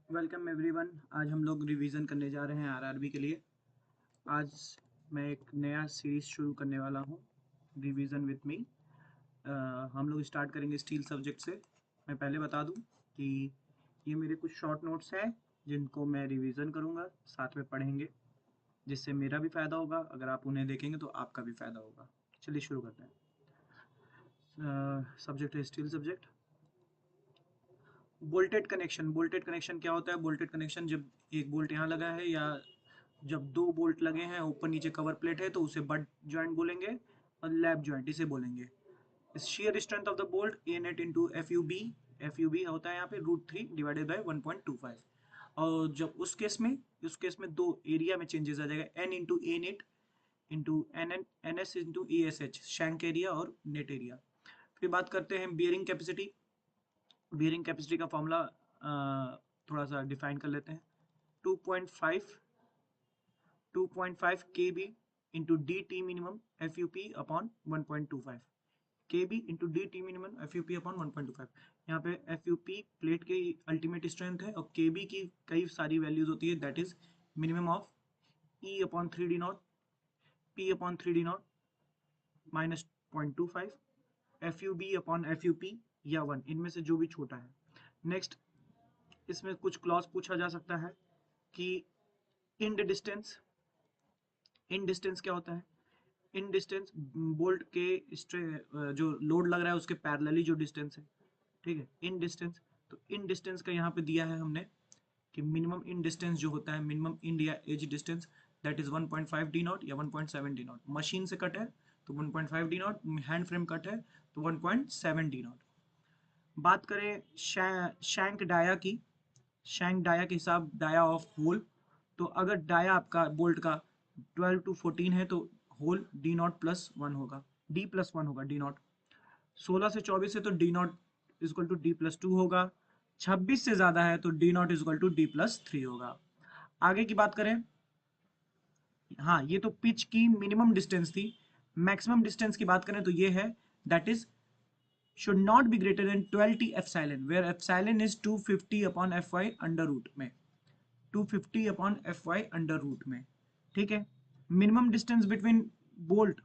Welcome everyone. आज हम लोग रिवीजन करने जा रहे हैं आरआरबी के लिए। आज मैं एक नया सीरीज शुरू करने वाला हूँ, रिवीजन विथ मी। हम लोग स्टार्ट करेंगे स्टील सब्जेक्ट से। मैं पहले बता दूँ कि ये मेरे कुछ शॉर्ट नोट्स हैं जिनको मैं रिवीजन करूँगा, साथ में पढ़ेंगे, जिससे मेरा भी फ़ायदा होगा। अगर आप उन्हें देखेंगे तो आपका भी फ़ायदा होगा। चलिए शुरू करते हैं। सब्जेक्ट है स्टील सब्जेक्ट। बोल्टेड कनेक्शन क्या होता है? बोल्टेड कनेक्शन जब एक बोल्ट यहाँ लगा है या जब दो बोल्ट लगे हैं, ऊपर नीचे कवर प्लेट है, तो उसे बट जॉइंट बोलेंगे और लैप जॉइंट इसे बोलेंगे। Shear strength of the bolt A net into F U B होता है यहाँ पे √3/1.25। और जब उस केस में दो एरिया में चेंजेस आ जाएगा, N into A net into N S into A S H, shank area और नेट एरिया। फिर बात करते हैं बियरिंग कैपेसिटी। बियरिंग कैपेसिटी का फॉर्मूला थोड़ा सा डिफाइन कर लेते हैं। 2.5 kb into D T minimum F U P upon 1.25 kb into D T minimum F U P upon 1.25। यहाँ पे एफ यू पी प्लेट की अल्टीमेट स्ट्रेंथ है और के बी की कई सारी वैल्यूज होती है, that is minimum of E upon 3d0, P upon 3d0 minus 0.25, F U B upon F you P या 1, इनमें से जो भी छोटा है। नेक्स्ट, इसमें कुछ क्लॉज पूछा जा सकता है कि इंड डिस्टेंस। इन डिस्टेंस क्या होता है? इन डिस्टेंस बोल्ट के जो लोड लग रहा है उसके पैरेलली जो डिस्टेंस है, ठीक है, इन डिस्टेंस। तो इन डिस्टेंस का यहाँ पे दिया है हमने कि मिनिमम इन डिस्टेंस जो होता है, मिनिमम इंड या edge distance, that is 1.5 D naught या 1.7 डी नॉट। मशीन से कट है तो 1.5 D naught, hand frame cut है तो 1.7 डी नॉट। बात करें शैंक डाया की, शैंक डाया के हिसाब डाया ऑफ होल। तो अगर डाया आपका बोल्ट का 12 to 14 है तो hole D naught plus one होगा, डी प्लस वन होगा डी नॉट। 16 से 24 है तो D naught is equal to D plus two होगा। 26 से ज्यादा है तो D naught is equal to D plus three होगा। आगे की बात करें, हाँ ये तो पिच की मिनिमम डिस्टेंस थी। मैक्सिमम डिस्टेंस की बात करें तो ये है, that is should not be greater than 12t epsilon, where epsilon is 250 upon fy under root में, 250 upon F Y under root में, ठीक है। Minimum distance between bolt,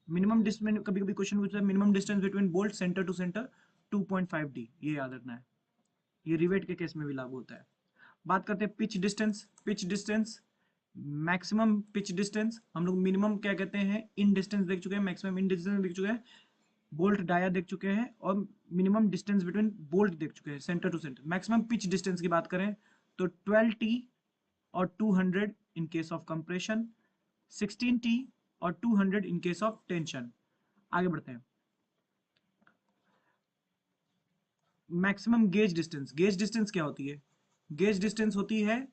minimum distance, कभी कभी क्वेश्चन पूछता है minimum distance between bolt center to center 2.5 D, ये याद रखना है, ये रिवेट के केस में भी लागू होता है। बात करते हैं pitch distance. Pitch distance, maximum pitch distance, हम लोग मिनिमम क्या कहते हैं, इन डिस्टेंस देख चुके हैं, मैक्सिमम इन डिस्टेंस देख चुके हैं, बोल्ट डाया देख चुके हैं, और मिनिमम डिस्टेंस बिटवीन बोल्ट देख चुके हैं center to center. Maximum pitch distance की बात करें तो 12t और 200 in case of compression, 16t और 200 इन केस ऑफ टेंशन। आगे बढ़ते हैं। Maximum gauge distance, gauge distance क्या होती है? गेज डिस्टेंस होती है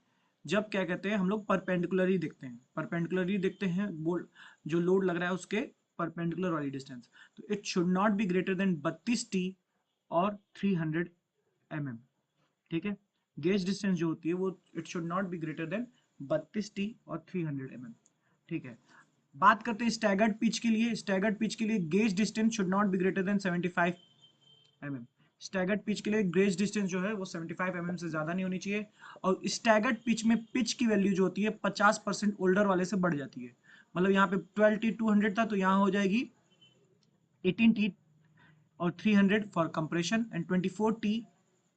जब क्या कहते हैं हम लोग परपेंडिकुलरली देखते हैं, परपेंडिकुलरली देखते हैं बोल्ट जो लोड लग रहा है उसके परपेंडिकुलर वाली डिस्टेंस। तो it should not be greater then 32t और 300 mm, ठीक है। गेज डिस्टेंस जो होती है वो it should not be greater then 32t और 300 mm, ठीक है। बात करते हैं स्टैगर्ड पिच के लिए। स्टैगर्ड पिच के लिए gauge distance should not be greater then 75 mm। Staggered pitch के लिए गेज डिस्टेंस जो है वो 75 mm से ज्यादा नहीं होनी चाहिए। और स्टैगर्ड पिच में पिच की वैल्यू जो होती है 50% ओल्डर वाले से बढ़ जाती है। मतलब यहाँ पे 12t 200 था तो यहाँ हो जाएगी 18t और 300 for compression and 24t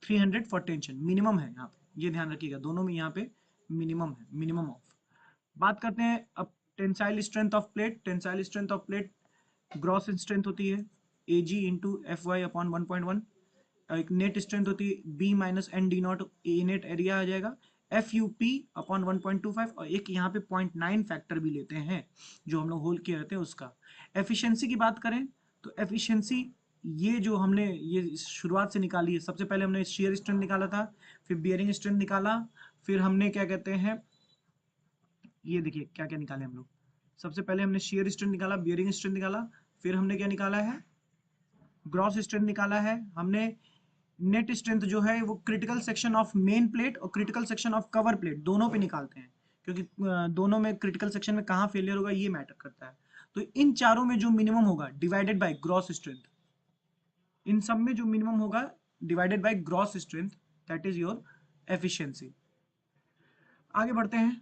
300 for tension. Minimum है यहाँ पे, ये ध्यान रखिएगा, दोनों में यहाँ पे मिनिमम है, मिनिमम ऑफ। बात करते हैं अब tensile strength of plate. Tensile strength of plate gross strength होती है A g into F Y upon 1.1। एक नेट स्ट्रेंथ होती है b minus n d naught, A net area आ जाएगा, एफ यू पी अपॉन 1.25। और एक यहाँ पे 0.9 फैक्टर भी लेते हैं जो हम लोग होल किए रहते हैं उसका। एफिशिएंसी की बात करें तो एफिशिएंसी ये जो हमने ये शुरुआत से निकाली है, सबसे पहले हमने शेयर स्ट्रेंथ निकाला था, फिर बियरिंग स्ट्रेंथ निकाला, फिर हमने क्या कहते हैं, ये देखिए क्या क्या निकाले हम लोग। सबसे पहले हमने शेयर स्ट्रेंथ निकाला, बियरिंग स्ट्रेंथ निकाला, फिर हमने क्या निकाला है, ग्रॉस स्ट्रेंथ निकाला है हमने। नेट स्ट्रेंथ जो है वो critical section of main plate और critical section of cover plate दोनों पे निकालते हैं, क्योंकि दोनों में क्रिटिकल सेक्शन में कहाँ फेलियर होगा ये मैटर करता है। तो इन चारों में जो मिनिमम होगा डिवाइडेड बाय ग्रॉस स्ट्रेंथ, इन सब में जो मिनिमम होगा divided by gross strength, that is your efficiency. आगे बढ़ते हैं।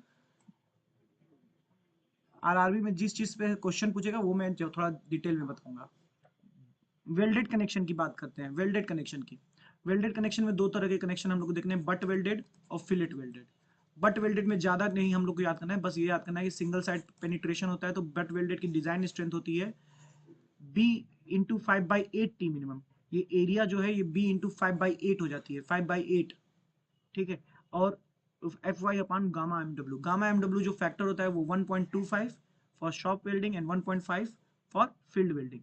आरआरबी में जिस चीज पे क्वेश्चन पूछेगा वो मैं जो थोड़ा डिटेल में बताऊंगा। वेल्डेड कनेक्शन की बात करते हैं। वेल्डेड कनेक्शन की, वेल्डेड कनेक्शन में दो तरह के कनेक्शन हम लोग को देखने हैं, बट वेल्डेड और फिलेट वेल्डेड। बट वेल्डेड में ज्यादा नहीं हम लोग को याद करना है, बस ये याद करना है कि सिंगल साइड पेनिट्रेशन होता है, तो बट वेल्डेड की डिजाइन स्ट्रेंथ होती है बी इंटू 5/8 टी मिनिमम। ये एरिया जो है ये बी इंटू 5/8 हो जाती है, 5/8, ठीक है। और F Y upon gamma M W, gamma M W जो फैक्टर होता है वो 1.25 for shop welding and 1.5 for field welding.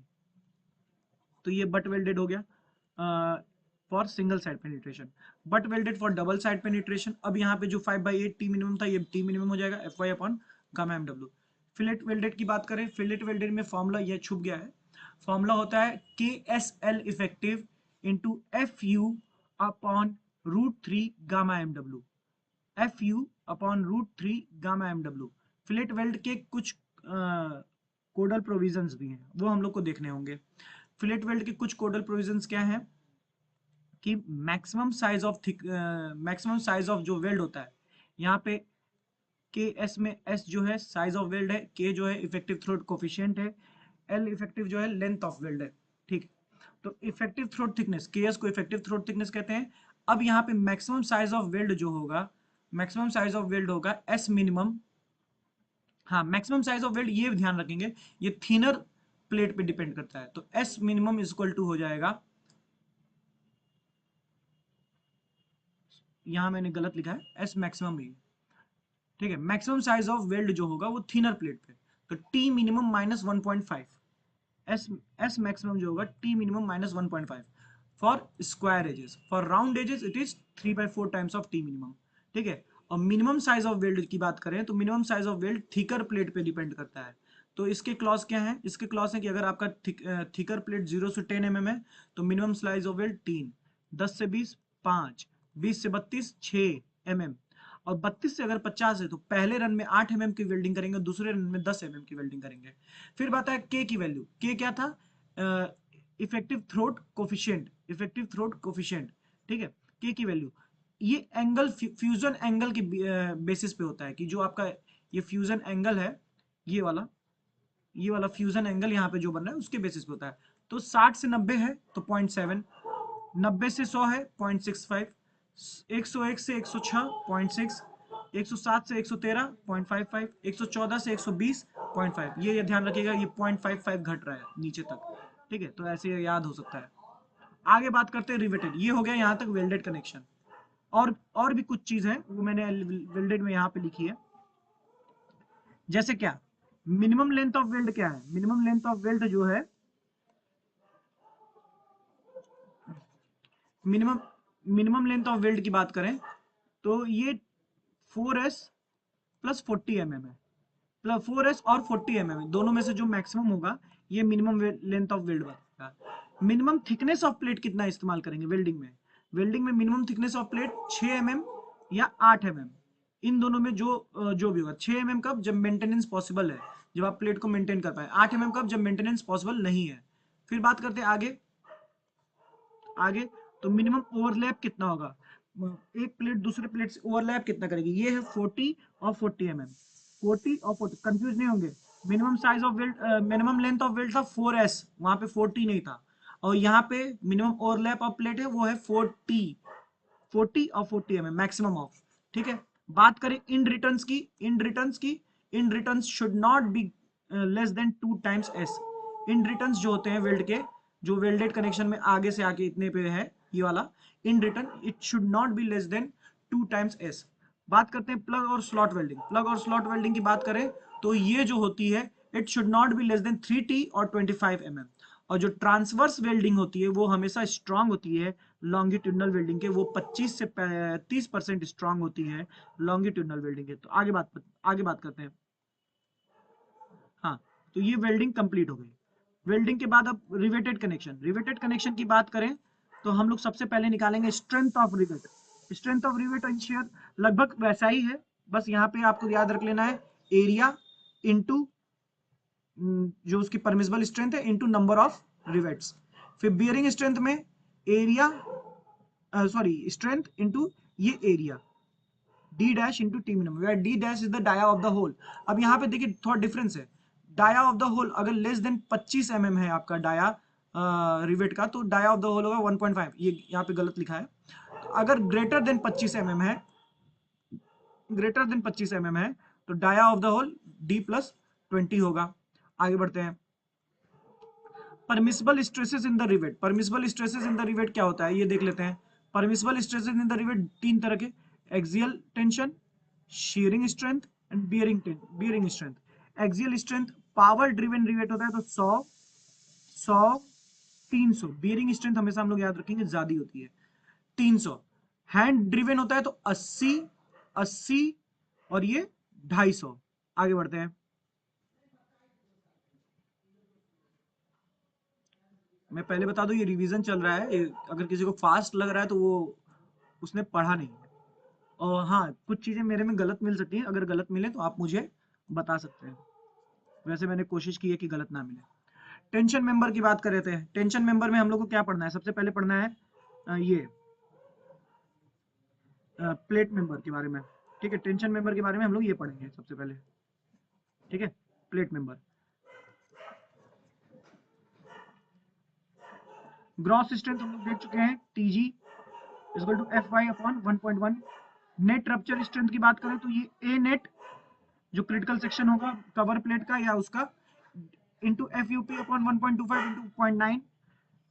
तो ये बट वेल्डेड हो गया for single side penetration. Butt welded for double side penetration, अब यहाँ पे जो 5/8 टी मिनिमम था ये टी मिनिमम हो जाएगा, F Y upon gamma M W. Fillet welded की बात करें, फिलेट वेल्डेड में फॉर्मूला ये छुप गया है, फॉर्मूला होता है K S L effective into F U upon √3 gamma M W, F U upon √3 gamma M W. Fillet weld के कुछ कोडल प्रोविजंस भी हैं, वो हम लोग को देखने होंगे। फिलेट वेल्ड के कुछ कोडल प्रोविजंस क्या हैं कि मैक्सिमम साइज ऑफ जो वेल्ड होता है, यहाँ पे के एस में एस जो है साइज ऑफ वेल्ड है, के जो है इफेक्टिव थ्रोट कोफिशिएंट है, एल इफेक्टिव जो है लेंथ ऑफ वेल्ड है, ठीक। तो इफेक्टिव थ्रोट थिकनेस, के एस को इफेक्टिव थ्रोट थिकनेस कहते हैं। अब यहाँ पे मैक्सिमम साइज ऑफ वेल्ड जो होगा, मैक्सिमम साइज ऑफ वेल्ड होगा एस मिनिमम। हाँ, मैक्सिमम साइज ऑफ वेल्ड ये ध्यान रखेंगे, ये थिनर प्लेट पे डिपेंड करता है, तो S minimum is equal to हो जाएगा, यहां मैंने गलत लिखा है, एस मैक्सिमम ही, ठीक है। मैक्सिमम साइज ऑफ वेल्ड जो होगा वो थिनर प्लेट पे, तो T minimum minus 1.5, S S maximum जो होगा T minimum minus 1.5 for square edges, for round edges it is 3/4 times of T minimum, ठीक है। और मिनिमम साइज ऑफ वेल्ड की बात करें तो minimum size of weld thicker plate पे डिपेंड करता है। तो इसके क्लॉज क्या है, इसके क्लॉज है कि अगर आपका थिकर प्लेट 0 से 10 mm है तो मिनिमम साइज ऑफ वेल्ड 3, 10 से 20 5, 20 से 32 6 mm, और 32 से अगर 50 है तो पहले रन में 8 mm की वेल्डिंग करेंगे, दूसरे रन में 10 mm की वेल्डिंग करेंगे। फिर बात है के की वैल्यू, के क्या था, effective throat coefficient, effective throat coefficient, ठीक है। के की वैल्यू ये एंगल फ्यूजन एंगल की बेसिस पे होता है, कि जो आपका ये फ्यूजन एंगल है, ये वाला, ये वाला फ्यूजन एंगल यहाँ पे जो बन रहा है उसके बेसिस पे होता है। तो 60 से 90 है तो 0.7, 90 से 100 है 0.65, 101 से 106 0.6, 107 से 113 0.55, 114 से 120 0.5। ये ध्यान रखिएगा ये 0.55 घट रहा है नीचे तक, ठीक है, तो ऐसे याद हो सकता है। आगे बात करते हैं रिवेटेड, ये हो गया यहाँ तक वेल्डेड कनेक्शन। और भी कुछ चीज है वो मैंने वेल्डेड में यहाँ पे लिखी है, जैसे क्या, मिनिमम लेंथ ऑफ वेल्ड क्या है, मिनिमम लेंथ ऑफ वेल्ड जो है, minimum minimum length of weld की बात करें तो ये 4s प्लस 40 mm है, प्लस 4s और 40 mm दोनों में से जो मैक्सिमम होगा ये मिनिमम लेंथ ऑफ वेल्ड बनेगा। मिनिमम थिकनेस ऑफ प्लेट कितना इस्तेमाल करेंगे वेल्डिंग में, वेल्डिंग में minimum thickness of plate 6 mm या 8 mm, इन दोनों में जो भी होगा। 6 mm कब, जब मेंटेनेंस पॉसिबल है, जब आप प्लेट को मेंटेन कर पाए। 8 mm कब, जब मेंटेनेंस पॉसिबल नहीं है। फिर बात करते हैं आगे, आगे तो मिनिमम ओवरलैप कितना होगा, एक प्लेट दूसरे प्लेट से ओवरलैप कितना करेगी, ये है 40 और 40 mm, 40 और 40, कंफ्यूज नहीं होंगे। Minimum size of weld, minimum length of weld था 4s, वहां पे 40 नहीं था, और यहाँ पे मिनिमम ओवरलैप ऑफ प्लेट है वो है 40 और 40 mm मैक्सिमम ऑफ, ठीक है। बात करें इन रिटर्न्स की, end returns should not be less than 2 times s. End returns जो होते हैं वेल्ड के, जो वेल्डेड कनेक्शन में आगे से आके इतने पे है ये वाला, in return it should not be less than 2 times S. बात करते हैं प्लग और स्लॉट वेल्डिंग, प्लग और स्लॉट वेल्डिंग की बात करें तो ये जो होती है it should not be less then 3t और 25 mm, और जो ट्रांसवर्स वेल्डिंग होती है वो हमेशा स्ट्रांग होती है लॉन्गिट्यूडनल वेल्डिंग के, वो 25 से 30% स्ट्रांग होती है लॉन्गिट्यूडनल वेल्डिंग के। तो आगे बात करते हैं। हाँ, तो ये वेल्डिंग कंप्लीट हो गई। वेल्डिंग के बाद अब रिवेटेड कनेक्शन, रिवेटेड कनेक्शन की बात करें तो हम लोग सबसे पहले निकालेंगे strength of rivet. Strength of rivet and share लगभग वैसा ही है, बस यहाँ पे आपको याद रख लेना है एरिया इंटू जो उसकी परमिसिबल स्ट्रेंथ है इंटू नंबर ऑफ रिवेट्स। फिर बियरिंग स्ट्रेंथ में एरिया, सॉरी स्ट्रेंथ इंटू ये area D dash into T minimum, where D dash is the dia of the hole. अब यहाँ पे देखिए थोड़ा डिफरेंस है, डाया ऑफ द होल अगर लेस देन 25 mm है आपका डाया रिवेट का, तो डाया ऑफ द होल होगा 1.5, ये यहाँ पे गलत लिखा है। तो अगर ग्रेटर देन 25 mm है, ग्रेटर देन 25 mm है, तो dia of the hole D plus 20 होगा। आगे बढ़ते हैं, permissible stresses in the rivet. Permissible stresses in the rivet क्या होता है ये देख लेते हैं। Permissible stresses in the rivet तीन तरह के, axial tension, shearing strength and bearing strength. Axial strength power driven rivet होता है तो 100 300। बियरिंग स्ट्रेंथ हमेशा हम लोग याद रखेंगे ज्यादा होती है 300। हैंड ड्रिवन होता है तो 80 और ये 250। आगे बढ़ते हैं, मैं पहले बता दूं ये रिवीजन चल रहा है, अगर किसी को फास्ट लग रहा है तो वो उसने पढ़ा नहीं है। और हाँ, कुछ चीजें मेरे में गलत मिल सकती हैं, अगर गलत मिले तो आप मुझे बता सकते हैं, वैसे मैंने कोशिश की है कि गलत ना मिले। टेंशन मेंबर की बात कर रहे थे, टेंशन मेंबर में हम लोग को क्या पढ़ना है, सबसे पहले पढ़ना है ये प्लेट मेंबर के बारे में। ठीक है, टेंशन मेंबर के बारे में हम लोग ये पढ़ेंगे सबसे पहले। ठीक है, प्लेट मेंबर। ग्रॉस स्ट्रेंथ हम लोग देख चुके हैं, T G equal to F Y upon 1.1। Net rupture strength की बात करें तो ये ए नेट जो क्रिटिकल सेक्शन होगा कवर प्लेट का या उसका, into F U P upon 1.25 into 0.9।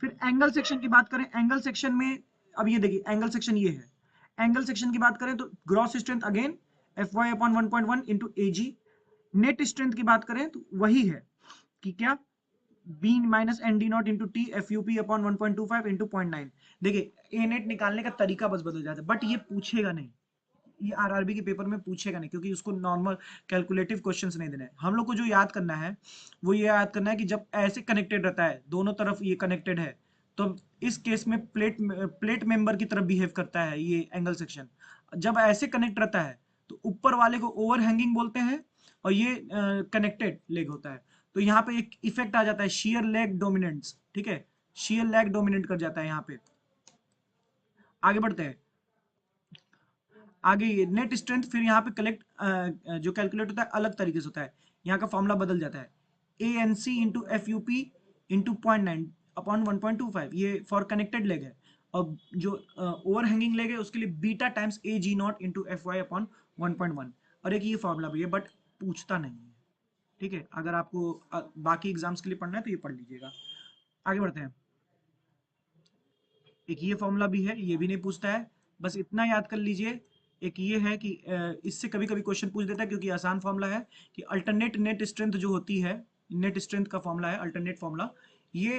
फिर एंगल सेक्शन की बात करें, एंगल सेक्शन में अब ये देखिए एंगल सेक्शन ये है। एंगल सेक्शन की बात करें तो gross strength again f Y upon 1.1 into A g. Net strength की बात करें तो वही है कि क्या, b minus n d naught into t f U P upon 1.25 into 0.9। देखिए ए नेट निकालने का तरीका बस बदल जाता है, बट ये पूछेगा नहीं, ये आरआरबी के पेपर में पूछेगा नहीं, क्योंकि उसको नॉर्मल कैलकुलेटिव क्वेश्चंस नहीं देने हैं। हम लोग को जो याद करना है वो ये याद करना है कि जब ऐसे कनेक्टेड रहता है, दोनों तरफ ये कनेक्टेड है, तो इस केस में प्लेट मेंबर की तरफ बिहेव करता है ये एंगल सेक्शन। जब ऐसे कनेक्ट रहता है तो ऊपर वाले को ओवरहैंगिंग बोलते हैं, और ये कनेक्टेड लेग होता है। तो यहाँ पे एक इफेक्ट आ जाता है शियर लेग डोमिनेंस। ठीक है, शियर लेग डोमिनेट कर जाता है यहाँ पे। आगे बढ़ते हैं, आगे ये नेट स्ट्रेंथ, फिर यहाँ पे कलेक्ट जो कैलकुलेट होता है अलग तरीके से होता है, यहाँ का फॉर्मूला बदल जाता है, A n c into F you p into 0.9 upon 1.25, ये फॉर कनेक्टेड लेग है। और जो ओवर हैंगिंग लेग है उसके लिए beta times A G naught into F Y upon 1.1। और एक ये फॉर्मूला भी है बट पूछता नहीं है। ठीक है, अगर आपको बाकी एग्जाम्स के लिए पढ़ना है तो ये पढ़ लीजिएगा। आगे बढ़ते हैं, एक ये फॉर्मूला भी है, ये भी नहीं पूछता है, बस इतना याद कर लीजिए। एक ये है कि इससे कभी कभी क्वेश्चन पूछ देता है क्योंकि आसान फॉर्मूला है, कि अल्टरनेट नेट स्ट्रेंथ जो होती है, नेट स्ट्रेंथ का फॉर्मूला है अल्टरनेट फॉर्मूला, ये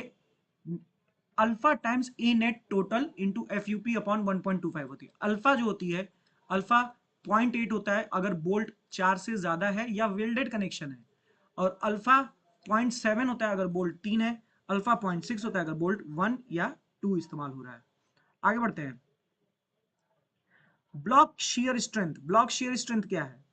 alpha times A net total into F U P upon 1.25 होती है। अल्फा जो होती है, अल्फा 0.8 होता है अगर बोल्ट 4 से ज्यादा है या वेल्डेड कनेक्शन है, और अल्फा 0.7 होता है अगर बोल्ट 3 है, अल्फा 0.6 होता है अगर बोल्ट 1 या 2 इस्तेमाल हो रहा है। आगे बढ़ते हैं, block shear strength. Block shear strength क्या है,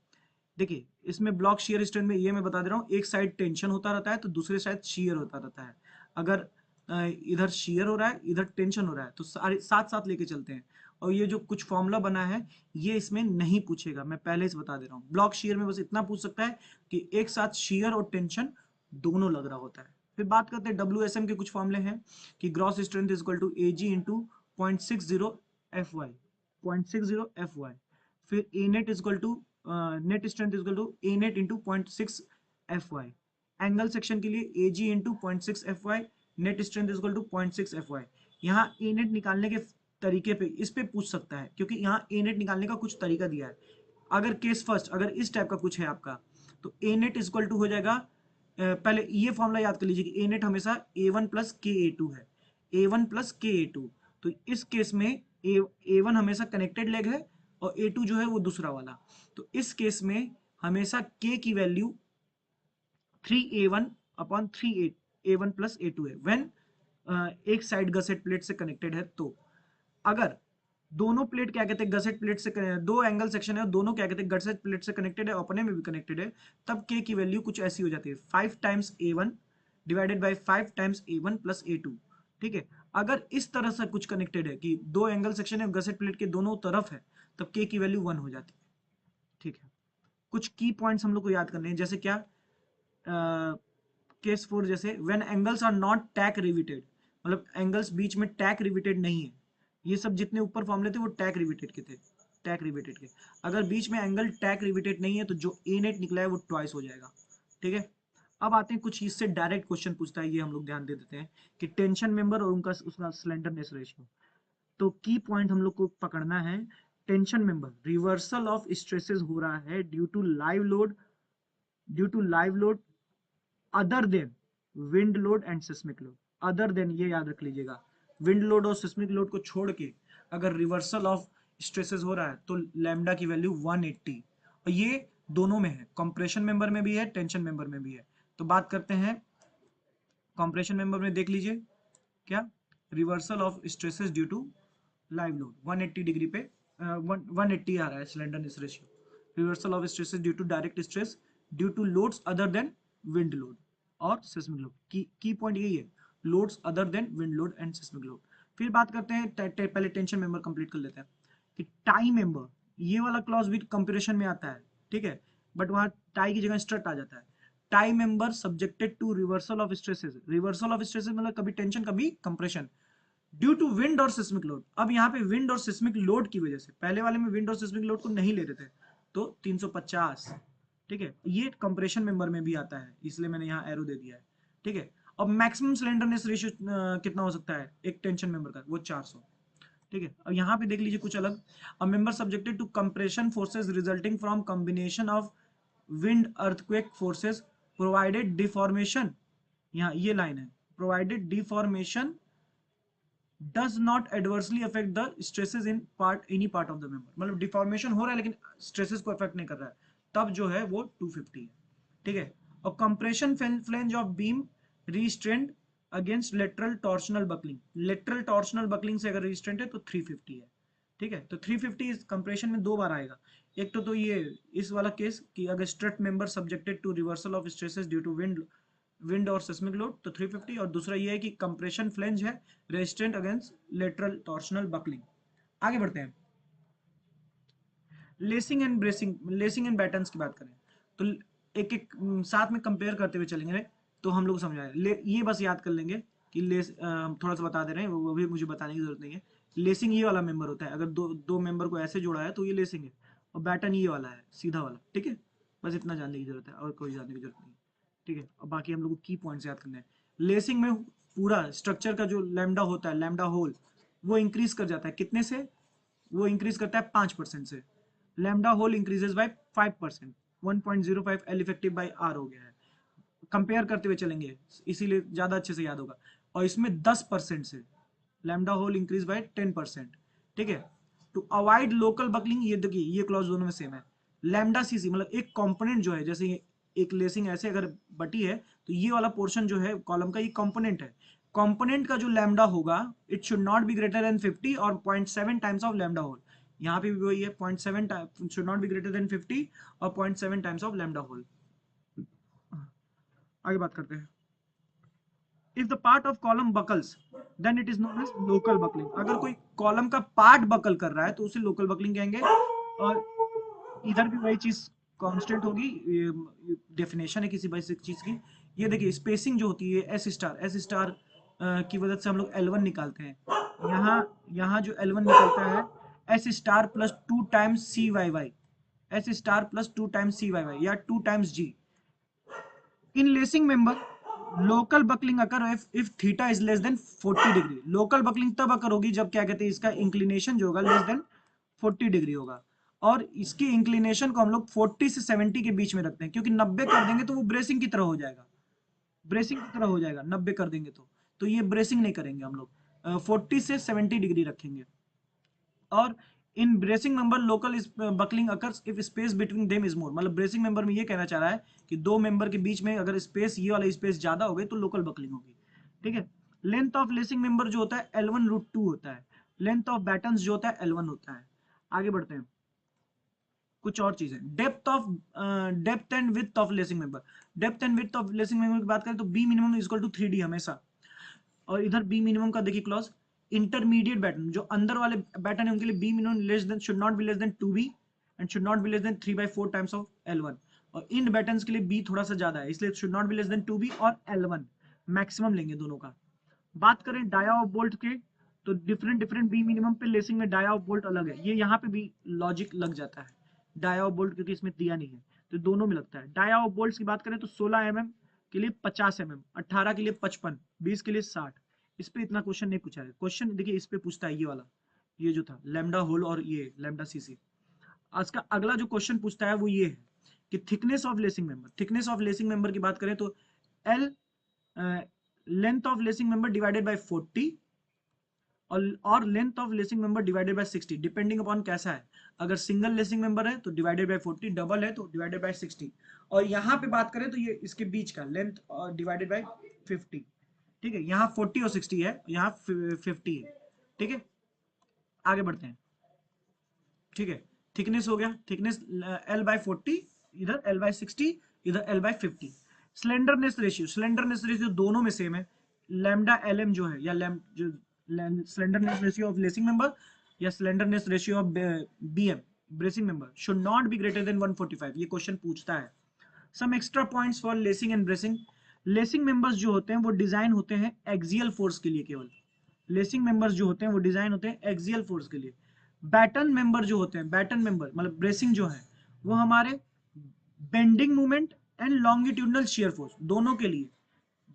देखिए इसमें ब्लॉक शियर स्ट्रेंथ में ये मैं बता दे रहा हूँ, एक साइड टेंशन होता रहता है तो दूसरे साइड शियर होता रहता है। अगर इधर शियर हो रहा है इधर टेंशन हो रहा है तो सारे साथ साथ लेके चलते हैं। और ये जो कुछ फॉर्मूला बना है ये इसमें नहीं पूछेगा, मैं पहले से बता दे रहा हूँ। ब्लॉक शियर में बस इतना पूछ सकता है कि एक साथ शियर और टेंशन दोनों लग रहा होता है। फिर बात करते हैं WSM के कुछ फॉर्मूले हैं, कि gross strength is equal to A g into 0.60 f y, 0.60 f y. फिर A net is equal to net strength is equal to A net into 0.6 f y. Angle section के लिए A g into 0.6 f y, net strength is equal to 0.6 f y. यहाँ A net निकालने के तरीके पे इस पे पूछ सकता है, क्योंकि यहाँ ए नेट निकालने का कुछ तरीका दिया है। अगर केस फर्स्ट अगर इस टाइप का कुछ है आपका, तो ए नेट इज इक्वल टू हो जाएगा, पहले ये फॉर्मूला याद कर लीजिए कि ए नेट हमेशा ए वन प्लस के ए टू है, ए वन प्लस के ए टू। तो इस केस में ए वन हमेशा कनेक्टेड लेग है और ए टू जो है वो दूसरा वाला। तो इस केस में हमेशा के की value 3a1 upon 3a1 plus a2 है, व्हेन एक साइड गसेट प्लेट से कनेक्टेड है। तो अगर दोनों प्लेट क्या कहते हैं गसेट प्लेट से, दो एंगल सेक्शन है और दोनों क्या कहते हैं गसेट प्लेट से कनेक्टेड है, अपने में भी कनेक्टेड है, तब के की वैल्यू कुछ ऐसी हो जाती है 5 times a1 divided by 5 times a1 plus a2। ठीक है, अगर इस तरह से कुछ कनेक्टेड है कि दो एंगल सेक्शन है गसेट प्लेट के दोनों तरफ है, तब के की वैल्यू 1 हो जाती है। ठीक है, कुछ की पॉइंट्स हम लोग को याद करने हैं, जैसे क्या, केस 4 जैसे when angles are not tack riveted, मतलब एंगल्स बीच में टैक रिविटेड नहीं है। ये सब जितने ऊपर फॉर्मूले थे वो टैक रिविटेड के थे, टैक रिविटेड के। अगर बीच में एंगल टैक रिविटेड नहीं है तो जो ए नेट निकला है वो ट्वाइस हो जाएगा। ठीक है, अब आते हैं कुछ इससे डायरेक्ट क्वेश्चन पूछता है, ये हम लोग ध्यान दे देते हैं कि टेंशन मेंबर और उनका उसका स्लेंडरनेस रेशियो। तो की पॉइंट हम लोग को पकड़ना है, tension member reversal of stresses हो रहा है due to live load, due to live load other than wind load and seismic load. Other than ये याद रख लीजिएगा, विंड लोड और सिस्मिक लोड को छोड़ के अगर रिवर्सल ऑफ स्ट्रेसेस हो रहा है तो लैम्डा की वैल्यू 180, और ये दोनों में है, कंप्रेशन मेंबर में भी है, टेंशन मेंबर में भी है। तो बात करते हैं कंप्रेशन मेंबर में, देख लीजिए क्या, reversal of stresses due to live load 180 degree पे 180 आ रहा है slenderness ratio. Reversal of stresses due to direct stress due to loads other than wind load और सिस्मिक लोड। की पॉइंट यही है, loads other than wind load and seismic load. फिर बात करते हैं पहले टेंशन मेंबर कंप्लीट कर लेते हैं कि टाई मेंबर, ये वाला क्लॉज भी कंप्रेशन में आता है। ठीक है, बट वहां टाई की जगह स्ट्रट आ जाता है। Tie member subjected to reversal of stresses, reversal of stresses मतलब कभी टेंशन कभी कंप्रेशन, ड्यू टू विंड और सिस्मिक लोड। अब यहाँ पे विंड और सिस्मिक लोड की वजह से, पहले वाले में विंड और सिस्मिक लोड को नहीं ले रहे थे तो 350। ठीक है, ये कंप्रेशन मेंबर में भी आता है, इसलिए मैंने यहाँ एरो दे दिया है। ठीक है, अब मैक्सिमम सिलेंडरनेस रेशियो कितना हो सकता है एक टेंशन मेंबर का, वो 400। ठीक है, अब यहाँ पे देख लीजिए कुछ अलग, a member subjected to compression forces resulting from combination of wind earthquake forces provided deformation, यहाँ ये लाइन है, provided deformation does not adversely affect the stresses in part any part of the member, मतलब deformation हो रहा है लेकिन stresses को affect नहीं कर रहा है, तब जो है वो 250 है। ठीक है, और compression flange of beam restrained against lateral torsional buckling, lateral torsional buckling से अगर रिस्ट्रेंट है तो 350 है। ठीक है, तो 350 इस कंप्रेशन में दो बार आएगा, एक तो ये इस वाला केस कि अगर strut member subjected to reversal of stresses due to wind और सिस्मिक लोड तो 350, और दूसरा ये है कि कंप्रेशन फ्लेंज है resistant against lateral torsional buckling. आगे बढ़ते हैं, lacing and bracing, lacing and battens की बात करें तो एक एक साथ में कंपेयर करते हुए चलेंगे तो हम लोग समझाए, ये बस याद कर लेंगे कि लेस थोड़ा सा बता दे रहे हैं, वो भी मुझे बताने की जरूरत नहीं है। लेसिंग ये वाला मेंबर होता है, अगर दो मेंबर को ऐसे जोड़ा है तो ये लेसिंग है, और बैटन ये वाला है सीधा वाला। ठीक है, बस इतना जानने की जरूरत है और कोई जानने की जरूरत नहीं। ठीक है, और बाकी हम लोग को की पॉइंट्स याद करने हैं। लेसिंग में पूरा स्ट्रक्चर का जो लैम्डा होता है, लैम्डा होल, वो इंक्रीज कर जाता है कितने से, वो इंक्रीज करता है 5% से। Lambda whole increases by 5%, 1.05 L effective by R हो गया है। कंपेयर करते हुए चलेंगे इसीलिए ज्यादा अच्छे से याद होगा। और इसमें 10% से लैम्डा होल इंक्रीज बाय 10%। ठीक है, टू अवॉइड लोकल बकलिंग, ये देखिए ये क्लॉज दोनों में सेम है। लैम्डा सीसी मतलब एक कंपोनेंट जो है, जैसे एक लेसिंग ऐसे अगर बटी है तो ये वाला पोर्शन जो है कॉलम का, ये कंपोनेंट है। कंपोनेंट का जो लैम्डा होगा it should not be greater then 50 और 0.7 टाइम्स ऑफ लैम्डा होल। यहाँ पे भी वही है, 0.7 should not be greater then 50 और 0.7 टाइम्स ऑफ लैम्डा होल। आगे बात करते हैं, if the part of column buckles then it is known as local buckling. अगर कोई कॉलम का पार्ट बकल कर रहा है तो उसे लोकल बकलिंग कहेंगे। और इधर भी वही चीज कांस्टेंट होगी, डेफिनेशन है किसी बेसिक चीज की। ये देखिए स्पेसिंग जो होती है एस स्टार की वजह से हम लोग L1 निकालते हैं। यहाँ यहाँ जो L1 निकलता है S star plus 2 times C Y Y, S star plus 2 times C Y Y या 2 times G. In lacing member local buckling occur if theta is less than 40 degree. Local buckling तब occur होगी जब क्या कहते हैं इसका inclination जो होगा लेस देन 40 डिग्री होगा। और इसकी इंक्लिनेशन को हम लोग 40 से 70 के बीच में रखते हैं, क्योंकि 90 कर देंगे तो वो ब्रेसिंग की तरह हो जाएगा, ब्रेसिंग की तरह हो जाएगा 90 कर देंगे तो ये ब्रेसिंग नहीं करेंगे हम लोग, 40 से 70 डिग्री रखेंगे। और in bracing member local buckling occurs if space between them is more, मतलब ब्रेसिंग मेंबर में ये कहना चाह रहा है कि दो मेंबर के बीच में अगर स्पेस, ये वाला स्पेस ज्यादा हो गई तो लोकल बकलिंग होगी। ठीक है, लेंथ ऑफ लेसिंग मेंबर जो होता है L1/2 होता है, लेंथ ऑफ बैटन्स जो होता है L1 होता है। आगे बढ़ते हैं, कुछ और चीजें, depth and width of lacing member. Depth and width of lacing member की बात करें तो B minimum is equal to 3D हमेशा। और इधर बी मिनिमम का देखिए क्लॉज, इंटरमीडिएट बैटन जो अंदर वाले बैटन है उनके लिए B minimum less than should not be less then 2b and should not be less then 3/4 times of L1, और इन बैटन्स के लिए बी थोड़ा सा ज्यादा है इसलिए should not be less then 2b और L1 मैक्सिमम लेंगे दोनों का। बात करें डाया ऑफ बोल्ट के, तो डिफरेंट डिफरेंट बी मिनिमम पे लेसिंग में डाया ऑफ बोल्ट अलग है, ये यहाँ पे भी लॉजिक लग जाता है डाया ऑफ बोल्ट क्योंकि इसमें दिया नहीं है तो दोनों में लगता है। डाया ऑफ बोल्ट की बात करें तो 16 mm के लिए 50 mm, 18 के लिए 55, 20 के लिए 60। इस पे इतना क्वेश्चन नहीं पूछा है, क्वेश्चन देखिए इस पे पूछता है ये वाला, ये जो था लैम्डा होल और ये लैम्डा सीसी। आज का अगला जो क्वेश्चन पूछता है वो ये है कि thickness of lacing member, thickness of lacing member की बात करें तो L length of lacing member divided by 40 और length of lacing member divided by 60 depending upon कैसा है। अगर सिंगल लेसिंग मेंबर है तो डिवाइडेड बाय 40, डबल है तो डिवाइडेड बाय 60, और यहाँ पे बात करें तो ये इसके बीच का लेंथ डिवाइडेड बाय 50। ठीक है, यहाँ 40 और 60 है, यहाँ 50 है। ठीक है, आगे बढ़ते हैं। ठीक है, थिकनेस हो गया, थिकनेस L/40, इधर L/60, इधर L/50। Slenderness ratio, slenderness ratio दोनों में सेम है, लैम्डा LM जो है या जो slenderness ratio of lacing member या slenderness ratio of BM bracing member should not be greater than 145, ये क्वेश्चन पूछता है। Some extra points for lacing and bracing, lacing members जो होते हैं वो डिजाइन होते हैं एक्सियल फोर्स के लिए, केवल लेसिंग मेंबर्स जो होते हैं वो डिजाइन होते हैं एक्सियल फोर्स के लिए। बैटन मेंबर जो होते हैं, बैटन मेंबर मतलब ब्रेसिंग जो है वो हमारे bending movement and longitudinal shear force दोनों के लिए,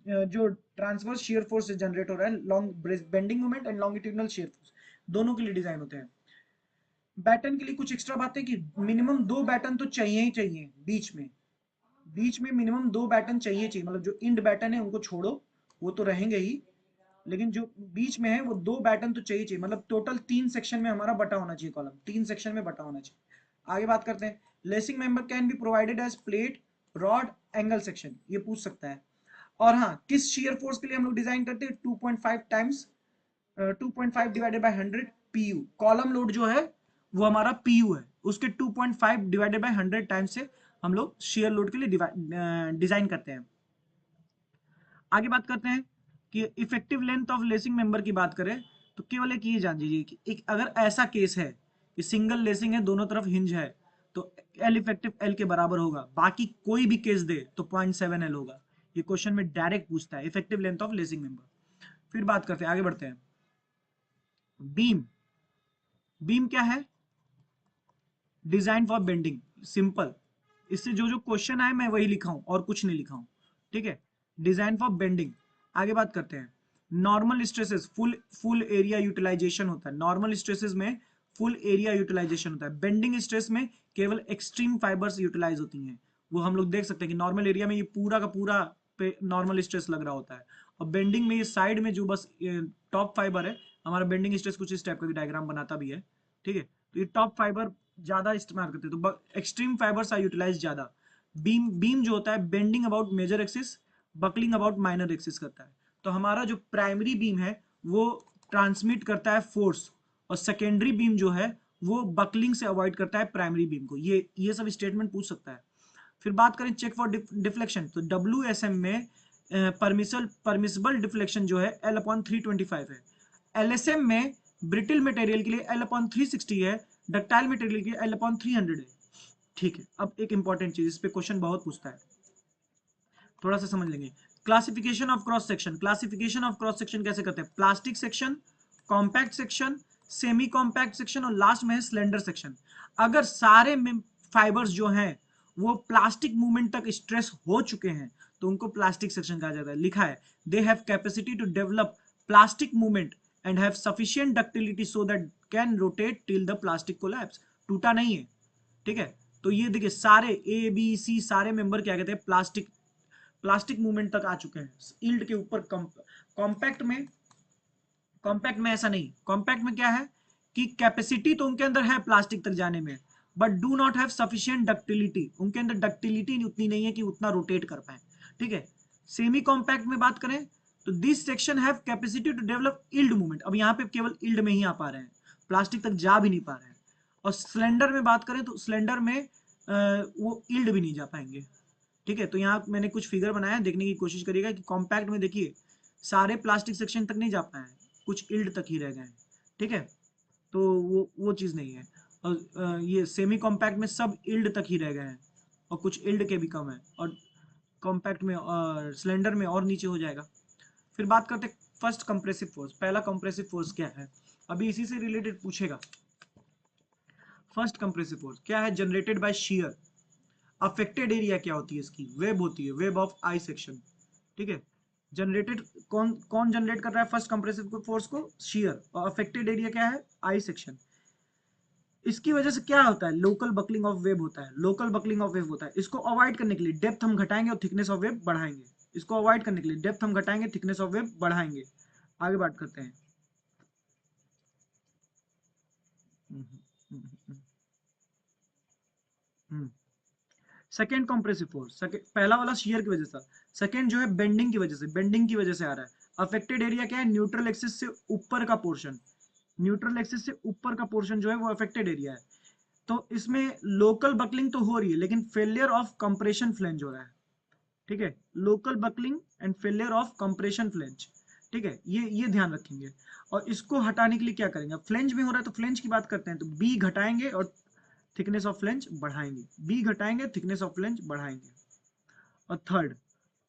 जो ट्रांसवर्स शियर फोर्स से जनरेट हो रहा है, long bending movement and longitudinal shear force दोनों के लिए डिजाइन होते हैं। बैटन के लिए कुछ एक्स्ट्रा बातें कि मिनिमम 2 बैटन तो चाहिए ही चाहिए, बीच में मिनिमम 2 बैटन चाहिए, मतलब जो इंड बैटन है उनको छोड़ो, वो तो रहेंगे ही, लेकिन जो बीच में है वो 2 बैटन तो चाहिए, मतलब टोटल 3 सेक्शन में हमारा बटा होना चाहिए, कॉलम 3 सेक्शन में बटा होना चाहिए। आगे बात करते हैं, lacing member can be provided as plate, rod, angle section, ये पूछ सकता है। और हाँ, किस शियर फोर्स के लिए हम लोग डिजाइन करते हैं, 2.5 times 2.5 divided by 100 PU, column load जो है वो हमारा PU है, उसके 2.5 डिवाइडेड बाय 100 टाइम्स से हम लोग शेयर लोड के लिए डिजाइन करते हैं। आगे बात करते हैं कि effective length of lacing member की बात करें तो केवल एक ये जान लीजिए कि एक अगर ऐसा केस है कि सिंगल लेसिंग है, दोनों तरफ हिंज है, तो L इफेक्टिव L के बराबर होगा, बाकी कोई भी केस दे तो 0.7 L होगा। ये क्वेश्चन में डायरेक्ट पूछता है effective length of lacing member. फिर बात करते हैं, आगे बढ़ते हैं। बीम, बीम क्या है, डिजाइन फॉर बेंडिंग, सिंपल, इससे जो जो क्वेश्चन आए मैं वही लिखा हूं और कुछ नहीं लिखा हूं। ठीक है, डिजाइन फॉर बेंडिंग। आगे बात करते हैं, normal stresses full area utilization होता है, नॉर्मल स्ट्रेसेस में फुल एरिया यूटिलाइजेशन होता है, बेंडिंग स्ट्रेस में केवल एक्सट्रीम फाइबर्स यूटिलाइज होती हैं, वो हम लोग देख सकते हैं कि नॉर्मल एरिया में ये पूरा का पूरा पे नॉर्मल स्ट्रेस लग रहा होता है, और बेंडिंग में ये साइड में जो बस टॉप फाइबर है हमारा बेंडिंग स्ट्रेस कुछ इस टाइप का डायग्राम बनाता भी है। ठीक है, तो ये टॉप फाइबर ज्यादा इस्तेमाल करते हैं तो एक्सट्रीम फाइबर्स आर यूटिलाइज ज्यादा। बीम जो होता है bending about major axis, buckling about minor axis करता है, तो हमारा जो प्राइमरी बीम है वो ट्रांसमिट करता है फोर्स, और सेकेंडरी बीम जो है वो बकलिंग से अवॉइड करता है प्राइमरी बीम को, ये सब स्टेटमेंट पूछ सकता है। फिर बात करें चेक फॉर डिफ्लेक्शन, तो WSM में परमिसिबल डिफ्लेक्शन जो है L/325 है, LSM में ब्रिटिल मटेरियल के लिए L/360 है, डक्टाइल मटेरियल के लिए L/300 है। ठीक है, अब एक इंपॉर्टेंट चीज, इस पे क्वेश्चन बहुत पूछता है, थोड़ा सा समझ लेंगे। Classification of cross section, classification of cross section कैसे करते हैं, plastic section, compact section, semi compact section और लास्ट में है स्लेंडर सेक्शन। अगर सारे फाइबर्स जो हैं वो प्लास्टिक मूवमेंट तक स्ट्रेस हो चुके हैं तो उनको प्लास्टिक सेक्शन कहा जाता है। लिखा है they have capacity to develop plastic movement and have sufficient ductility so that can rotate till the plastic collapse, टूटा नहीं है। ठीक है, तो ये देखिए सारे ABC सारे मेंबर क्या कहते हैं, प्लास्टिक मूवमेंट तक आ चुके हैं यील्ड के ऊपर। कॉम्पैक्ट में ऐसा नहीं, कॉम्पैक्ट में क्या है कि कैपेसिटी तो उनके अंदर है प्लास्टिक तक जाने में, but do not have sufficient ductility, उनके अंदर डक्टिलिटी उतनी नहीं है कि उतना रोटेट कर पाए। ठीक है, सेमी कॉम्पैक्ट में बात करें तो this section have capacity to develop yield movement, अब यहाँ पे केवल यील्ड में ही आ पा रहे हैं, प्लास्टिक तक जा भी नहीं पा रहे हैं। और स्लेंडर में बात करें तो स्लेंडर में वो यील्ड भी नहीं जा पाएंगे। ठीक है, तो यहाँ मैंने कुछ फिगर बनाया, देखने की कोशिश करिएगा कि कॉम्पैक्ट में देखिए सारे प्लास्टिक सेक्शन तक नहीं जा पाए हैं, कुछ इल्ड तक ही रह गए हैं, ठीक है। तो वो चीज़ नहीं है। और ये सेमी कॉम्पैक्ट में सब इल्ड तक ही रह गए हैं, और कुछ इल्ड के भी कम है, और कॉम्पैक्ट में और सिलेंडर में और नीचे हो जाएगा। फिर बात करते हैं फर्स्ट कंप्रेसिव फोर्स। पहला कंप्रेसिव फोर्स क्या है, अभी इसी से रिलेटेड पूछेगा। फर्स्ट कंप्रेसिव फोर्स क्या है, generated by shear. Affected area क्या होती है इसकी, वेब होती है, वेब ऑफ आई सेक्शन, ठीक है। जनरेटेड कौन कौन जनरेट कर रहा है फर्स्ट कंप्रेसिव फोर्स को, शियर। और अफेक्टेड एरिया क्या है, आई सेक्शन। इसकी वजह से क्या होता है, लोकल बकलिंग ऑफ वेब होता है, लोकल बकलिंग ऑफ वेब होता है। इसको अवॉइड करने के लिए डेप्थ हम घटाएंगे और थिकनेस ऑफ वेब बढ़ाएंगे। इसको अवॉइड करने के लिए डेप्थ हम घटाएंगे, थिकनेस ऑफ वेब बढ़ाएंगे। आगे बात करते हैं। सेकेंड कंप्रेसिव फोर्स, पहला वाला शियर की वजह से, सेकेंड जो है बेंडिंग की वजह से, बेंडिंग की वजह से आ रहा है। अफेक्टेड एरिया क्या है, न्यूट्रल एक्सिस से ऊपर का पोर्शन, न्यूट्रल एक्सिस से ऊपर का पोर्शन जो है वो अफेक्टेड एरिया है। तो इसमें लोकल बकलिंग तो हो रही है, लेकिन फेलियर ऑफ कंप्रेशन फ्लेंज हो रहा है, ठीक है। Local buckling and failure of compression flange, ठीक है, ये ध्यान रखेंगे। और इसको हटाने के लिए क्या करेंगे, फ्लेंज में हो रहा है तो फ्लेंज की बात करते हैं, तो बी घटाएंगे और थिकनेस ऑफ फ्लेंज बढ़ाएंगे, बी घटाएंगे, थिकनेस ऑफ फ्लेंज बढ़ाएंगे। और थर्ड,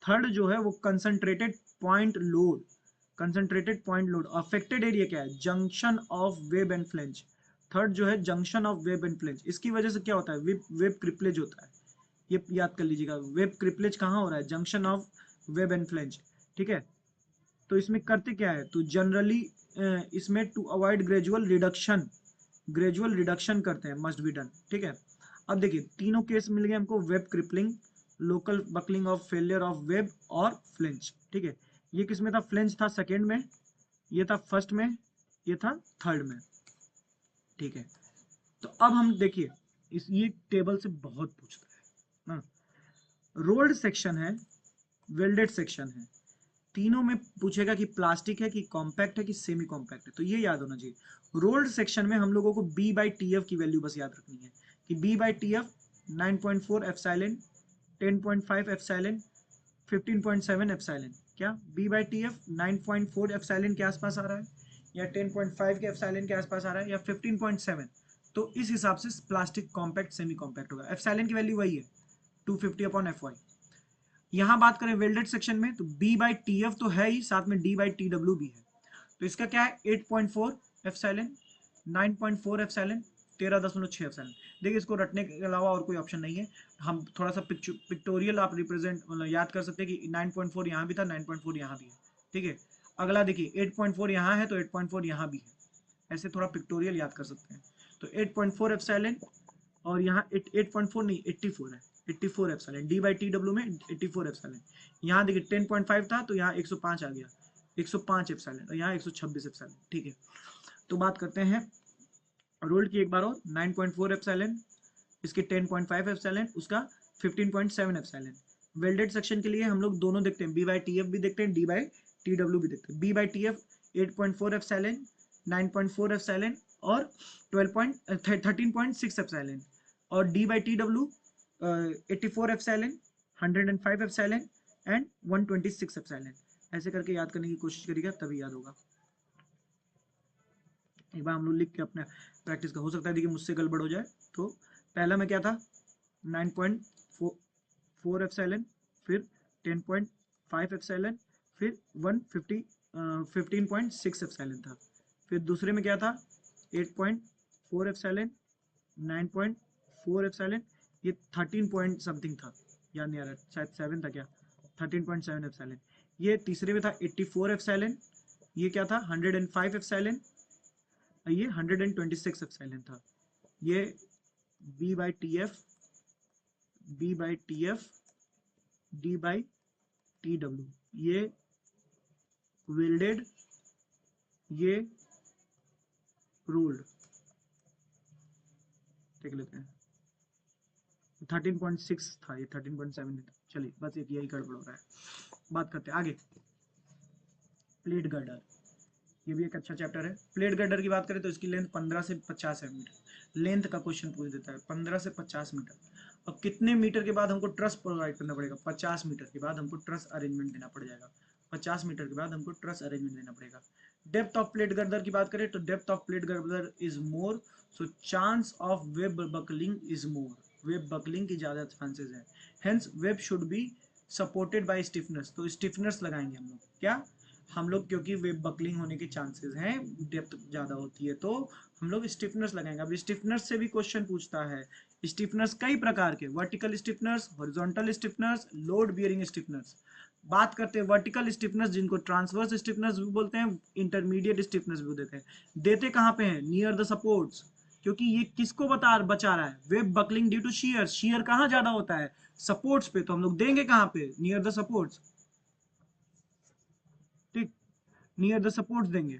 थर्ड जो है वो concentrated point load, concentrated point load. Affected area क्या है, junction of web and flange. Third जो है junction of web and flange. इसकी वजह से क्या होता है, वेब वेब क्रिपलेज होता है। ये याद कर लीजिएगा, वेब क्रिपलेज कहाँ हो रहा है, junction of web and flange, ठीक है। तो इसमें करते क्या है, तो जनरली इसमें to avoid gradual reduction, gradual reduction करते हैं, मस्ट बी डन, ठीक है। अब देखिए तीनों केस मिल गए हमको, web crippling, local buckling of failure of web और फ्लेंच, ठीक है। ये किस में था, फ्लेंच था सेकेंड में, ये था फर्स्ट में, ये था थर्ड में, ठीक है। तो अब हम देखिए इस ये टेबल से बहुत पूछता है ना। रोल्ड सेक्शन है, वेल्डेड सेक्शन है, तीनों में पूछेगा कि प्लास्टिक है कि कॉम्पैक्ट है कि सेमी कॉम्पैक्ट है, तो ये याद होना चाहिए। रोल्ड सेक्शन में हम लोगों को बी बाई टी एफ की वैल्यू बस याद रखनी है कि b by T f 9.4 epsilon, 10.5 epsilon, 15.7 epsilon. क्या b by T f 9.4 epsilon के आसपास आ रहा है, या 10.5 के एप्सिलॉन के आसपास आ रहा है, या 15.7, तो इस हिसाब से प्लास्टिक कॉम्पैक्ट सेमी कॉम्पैक्ट होगा। एप्सिलॉन की वैल्यू वही है 250 अपॉन एफ वाई। यहां बात करें वेल्डेड सेक्शन में, तो बी बाई टी एफ तो है ही, साथ में डी बाई टी डब्ल्यू भी है। तो इसका क्या है 8.4 एप्सिलॉन, 9.4 एप्सिलॉन, 13.6 एप्सिलॉन। देखिए इसको रटने के अलावा और कोई ऑप्शन नहीं है। हम थोड़ा सा पिक्टोरियल आप रिप्रेजेंट मतलब याद कर सकते हैं कि 9.4 यहाँ भी था, 9.4 यहाँ भी है, ठीक है। अगला देखिए 8.4 यहाँ है तो 8.4 यहाँ भी है, ऐसे थोड़ा पिक्टोरियल याद कर सकते हैं। तो 8.4 एप्सिलॉन, और यहाँ 8.4 नहीं 84 है, 84 epsilon, D by T W में 84 एप्सिलॉन। यहाँ देखिए 10.5 था तो यहाँ 105 आ गया, 105 एप्सिलॉन, और यहाँ 126 एप्सिलॉन, ठीक है। तो बात करते हैं रोल्ड की एक बार और, 9.4 एप्सिलॉन, इसके 10.5 एप्सिलॉन, उसका 15.7 एप्सिलॉन। वेल्डेड सेक्शन के लिए हम लोग दोनों देखते हैं, बी बाई टी एफ भी देखते हैं, डी बाई टी डब्ल्यू भी देखते हैं। B by T F 8.4 epsilon, 9.4 epsilon और 13.6 एप्सिलॉन, और D by T W 84 epsilon, 105 epsilon and 126 epsilon. ऐसे करके याद करने की कोशिश करिएगा तभी याद होगा। एक बार हम लोग लिख के अपने प्रैक्टिस का, हो सकता है देखिए मुझसे गड़बड़ हो जाए। तो पहला में क्या था 9.4 एप्सिलॉन, फिर 10.5 एप्सिलॉन, फिर 15.6 एप्सिलॉन था। फिर दूसरे में क्या था 8.4 एप्सिलॉन, 9.4 एप्सिलॉन, ये 13 पॉइंट समथिंग था, याद नहीं आ रहा, शायद 7 था क्या, 13.7 एप्सिलॉन। ये तीसरे में था 84 एप्सिलॉन, ये क्या था 105 एप्सिलॉन, ये 126 एप्सिलॉन था। ये B by T F, B by T F, D by T W, ये वेल्डेड, ये रोल्ड, देख लेते हैं। 13.6 था, ये 13.7 था। चलिए बस एक यही गड़बड़ हो रहा है। बात करते हैं आगे, प्लेट गर्डर, ये भी एक अच्छा चैप्टर है। प्लेट गर्डर की बात करें तो इसकी लेंथ 15 से 50 मीटर, लेंथ का क्वेश्चन पूछ देता है, 15 से 50 मीटर। अब कितने मीटर के बाद हमको ट्रस प्रोवाइड करना पड़ेगा, 50 मीटर के बाद हमको ट्रस अरेंजमेंट देना पड़ जाएगा। 50 मीटर के बाद हमको ट्रस अरेंजमेंट देना पड़ेगा। डेप्थ ऑफ प्लेट गर्दर की बात करें तो depth of plate girder is more, so chance of web buckling is more, web buckling की ज्यादा चांसेस है, hence web should be supported by stiffness, तो स्टिफनेस लगाएंगे हम लोग, क्या हम लोग, क्योंकि वेब बकलिंग होने के चांसेस हैं, डेप्थ ज्यादा होती है, तो हम लोग स्टिफनेस लगाएंगे। अब स्टिफनेस से भी क्वेश्चन पूछता है, स्टिफनेस कई प्रकार के, vertical stiffness, horizontal stiffness, load bearing stiffness. बात करते हैं वर्टिकल स्टिफनेस, जिनको ट्रांसवर्स स्टिफनेस भी बोलते हैं, इंटरमीडिएट स्टिफनेस भी देते हैं। देते कहां पे हैं, नियर द सपोर्ट्स, क्योंकि ये किसको बचा रहा है, web buckling due to shear, shear कहां ज्यादा होता है, सपोर्ट्स पे, तो हम लोग देंगे कहां पे, नियर द सपोर्ट्स, ठीक, नियर द सपोर्ट्स देंगे।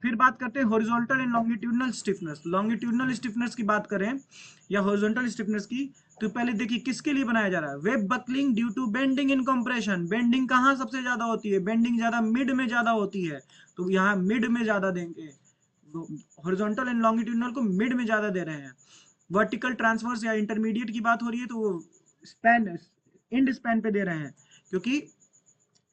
फिर बात करते हैं horizontal and longitudinal stiffness. Longitudinal stiffness की बात करें या हॉरिजॉन्टल स्टिफनेस की, तो पहले देखिए किसके लिए बनाया जा रहा है, web buckling due to bending in compression. Bending कहां सबसे ज्यादा होती है, बेंडिंग ज्यादा मिड में ज्यादा होती है, तो यहाँ मिड में ज्यादा देंगे, हॉरिजॉन्टल एंड लॉन्गिट्यूडनल को मिड में ज्यादा दे रहे हैं। वर्टिकल ट्रांसवर्स या इंटरमीडिएट की बात हो रही है तो वो स्पैन, इंड स्पैन पे दे रहे हैं, क्योंकि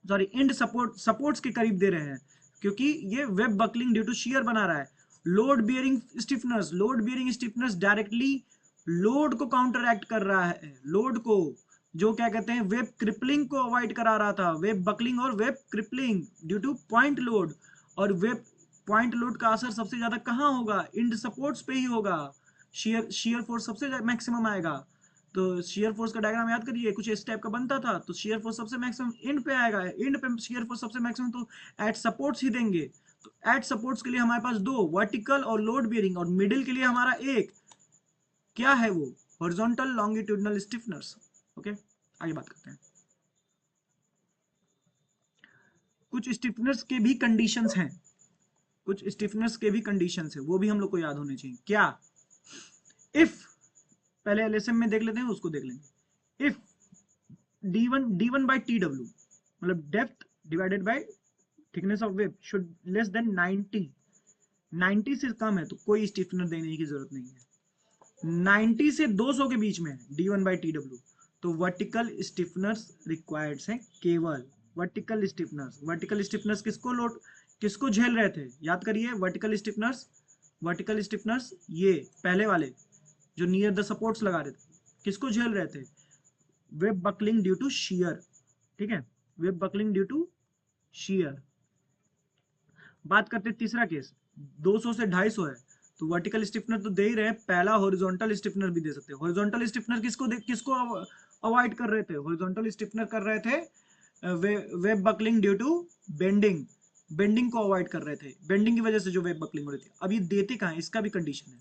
सॉरी इंड सपोर्ट्स के करीब दे रहे हैं, क्योंकि ये web buckling due to shear बना रहा है। Load bearing stiffness, load bearing stiffness directly load को काउंटरएक्ट कर रहा है, लोड को, जो क्या कहते हैं वेब क्रिपलिंग को अवॉइड करा रहा था, वेब बकलिंग और web crippling due two point load. और वेब पॉइंट लोड का असर सबसे ज्यादा कहां होगा, इंड सपोर्ट्स पे ही होगा, शेयर फोर्स सबसे मैक्सिमम आएगा। तो शेयर फोर्स का डायग्राम याद करिए, कुछ इस टाइप का बनता था, तो शेयर फोर्स सबसे मैक्सिमम इंड पे आएगा, इंड पे शेयर फोर्स सबसे मैक्सिमम, तो एट सपोर्ट्स ही देंगे। तो एट सपोर्ट्स के लिए हमारे पास दो, वर्टिकल और लोड बियरिंग, और मिडिल के लिए हमारा एक, क्या है वो, हॉरिजॉन्टल लॉन्गिट्यूडनल स्टिफनर्स। ओके, आगे बात करते हैं। कुछ स्टिफनर्स के भी कंडीशंस हैं, कुछ स्टिफनर्स के भी कंडीशंस है, वो भी हम लोग को याद होने चाहिए। क्या, इफ, पहले एलएसएम में देख लेते हैं, उसको देख लेंगे। इफ d1 by tw, मतलब depth divided by thickness of web should less than 90 से कम है तो कोई स्टिफनर देने की जरूरत नहीं है। 90 से 200 के बीच में है d1 by tw, तो वर्टिकल स्टिफनर्स रिक्वायर्ड हैं केवल, वर्टिकल स्टिफनर्स। वर्टिकल स्टिफनर्स किसको लोड, किसको झेल रहे थे, याद करिए, वर्टिकल स्टिफनर्स, वर्टिकल स्टिफनर्स ये पहले वाले जो नियर द सपोर्ट्स लगा रहे थे, किसको झेल रहे थे, web buckling due to shear, ठीक है, web buckling due to shear. बात करते हैं तीसरा केस, 200 से 250 है, तो वर्टिकल स्टिफनर तो दे ही रहे हैं, पहला हॉरिजॉन्टल स्टिफनर भी दे सकते हैं। हॉरिजॉन्टल स्टिफनर किसको अवॉइड कर रहे थे, हॉरिजॉन्टल स्टिफनर कर रहे थे web buckling due to bending, bending को अवॉइड कर रहे थे, बेंडिंग की वजह से जो वेब बकलिंग हो रही थी। अब ये देते कहां है, इसका भी कंडीशन है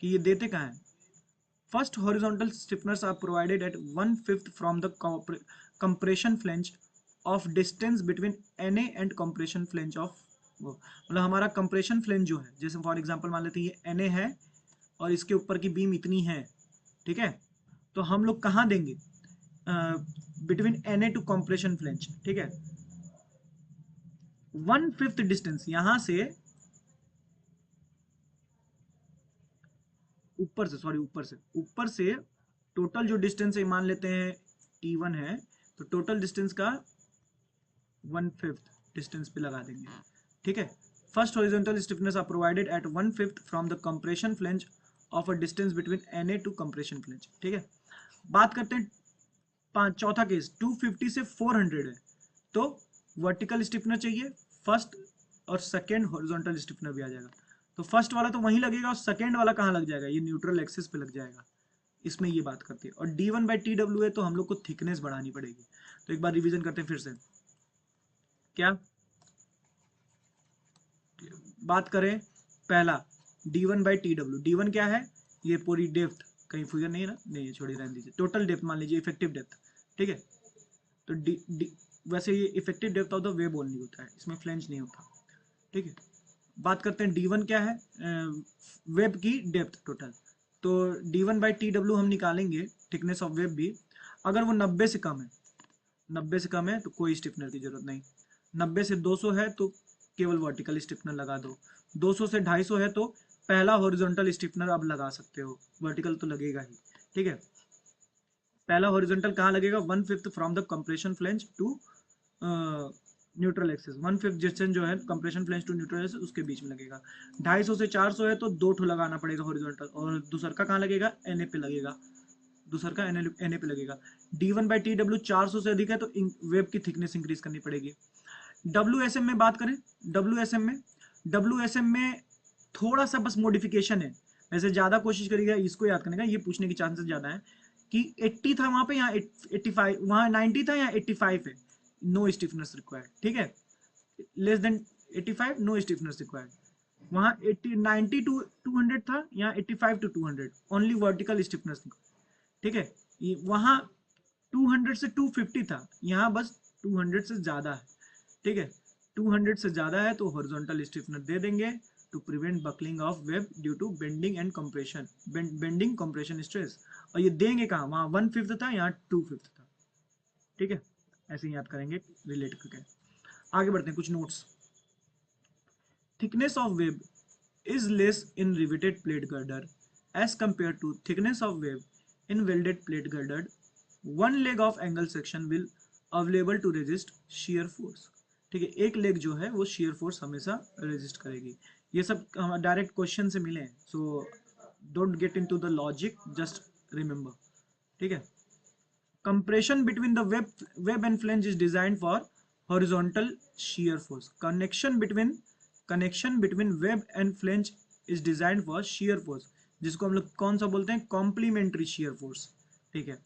कि ये देते कहां है। First, horizontal stiffeners are provided at 1/5 from the compression flange of distance between Na and compression flange of वो, मतलब हमारा कंप्रेशन फ्लेंज जो है, जैसे फॉर एग्जांपल मान लेते हैं ये Na है और इसके ऊपर की बीम इतनी है, ठीक है, तो हम लोग कहाँ देंगे, between Na to compression flange, ठीक है, 1/5 डिस्टेंस यहां से ऊपर से टोटल जो डिस्टेंस है मान लेते हैं T1 है, तो टोटल डिस्टेंस का 1/5 डिस्टेंस पे लगा देंगे, ठीक है। First horizontal stiffness are provided at 1/5 from the compression flange of a distance between Na to compression flange, ठीक है। बात करते हैं चौथा केस, 250 से 400 है, तो वर्टिकल स्टिफनर चाहिए फर्स्ट, और सेकेंड हॉरिजॉन्टल स्टिफनर भी आ जाएगा। तो फर्स्ट वाला तो वहीं लगेगा और सेकेंड वाला कहाँ लग जाएगा, ये न्यूट्रल एक्सिस पे लग जाएगा, इसमें ये बात करते हैं। और d1 by tw है तो हम लोग को थिकनेस बढ़ानी पड़ेगी। तो एक बार रिवीजन करते हैं फिर से, क्या बात करें, पहला d1 by tw, d1 क्या है, ये पूरी डेप्थ, कहीं फिगर नहीं है ना, नहीं छोड़िए रहने दीजिए, टोटल डेप्थ मान लीजिए, इफेक्टिव डेप्थ, ठीक है। तो वैसे ये effective depth of the web only होता है, इसमें फ्लेंज नहीं होता, ठीक है। बात करते हैं d1 क्या है, वेब की डेप्थ टोटल, तो d1 by tw हम निकालेंगे थिकनेस ऑफ वेब भी, अगर वो 90 से कम है, 90 से कम है तो कोई स्टिफनर की जरूरत नहीं, 90 से 200 है तो केवल वर्टिकल स्टिफनर लगा दो, 200 से 250 है तो पहला हॉरिजॉन्टल स्टिफनर अब लगा सकते हो, वर्टिकल तो लगेगा ही, ठीक है। पहला हॉरिजॉन्टल कहाँ लगेगा, 1/5 from the compression flange to neutral axis, 1/5 distance जो है compression flange to neutral axis उसके बीच में लगेगा। 250 से 400 है तो 2 ठो लगाना पड़ेगा हॉरिजॉन्टल, और दूसरा का कहाँ लगेगा, एनए पे लगेगा, दूसरा का एनए पे लगेगा। d1/tw 400 से अधिक है तो वेब की थिकनेस इंक्रीज करनी पड़ेगी। WSM में बात करें, WSM में थोड़ा सा बस मॉडिफिकेशन है, वैसे ज्यादा कोशिश करिएगा इसको याद करने का, ये पूछने की चांसेस ज्यादा है कि 80 था वहां पे, यहाँ 85, वहां 90 था, यहाँ 85 है, नो स्टिफनेस रिक्वायर्ड, ठीक है, less than 85 no stiffness required. वहां 80 90 टू 200 था, यहाँ 85 टू 200 ओनली वर्टिकल स्टिफनेस, ठीक है। वहां 200 से 250 था, यहाँ बस 200 से ज्यादा है, ठीक है, 200 से ज्यादा है तो हॉरिजॉन्टल स्टिफनेस दे देंगे to prevent buckling of web due to bending and compression, bending compression stress. और ये देंगे कहाँ, वहां 1/5 था, यहाँ 2/5 था, ठीक है, ऐसे ही याद करेंगे रिलेट करके। आगे बढ़ते हैं, कुछ notes. Thickness of web is less in riveted plate girder as compared to thickness of web in welded plate girder. One leg of angle section will available to resist shear force, ठीक है, एक leg जो है वो shear force हमेशा resist करेगी। ये सब हम डायरेक्ट क्वेश्चन से मिले हैं, so don't get into the logic, just remember, ठीक है। Compression between the web and flange is designed for horizontal shear force. Connection between web and flange is designed for shear force, जिसको हम लोग कौन सा बोलते हैं, कॉम्प्लीमेंट्री shear force, ठीक है।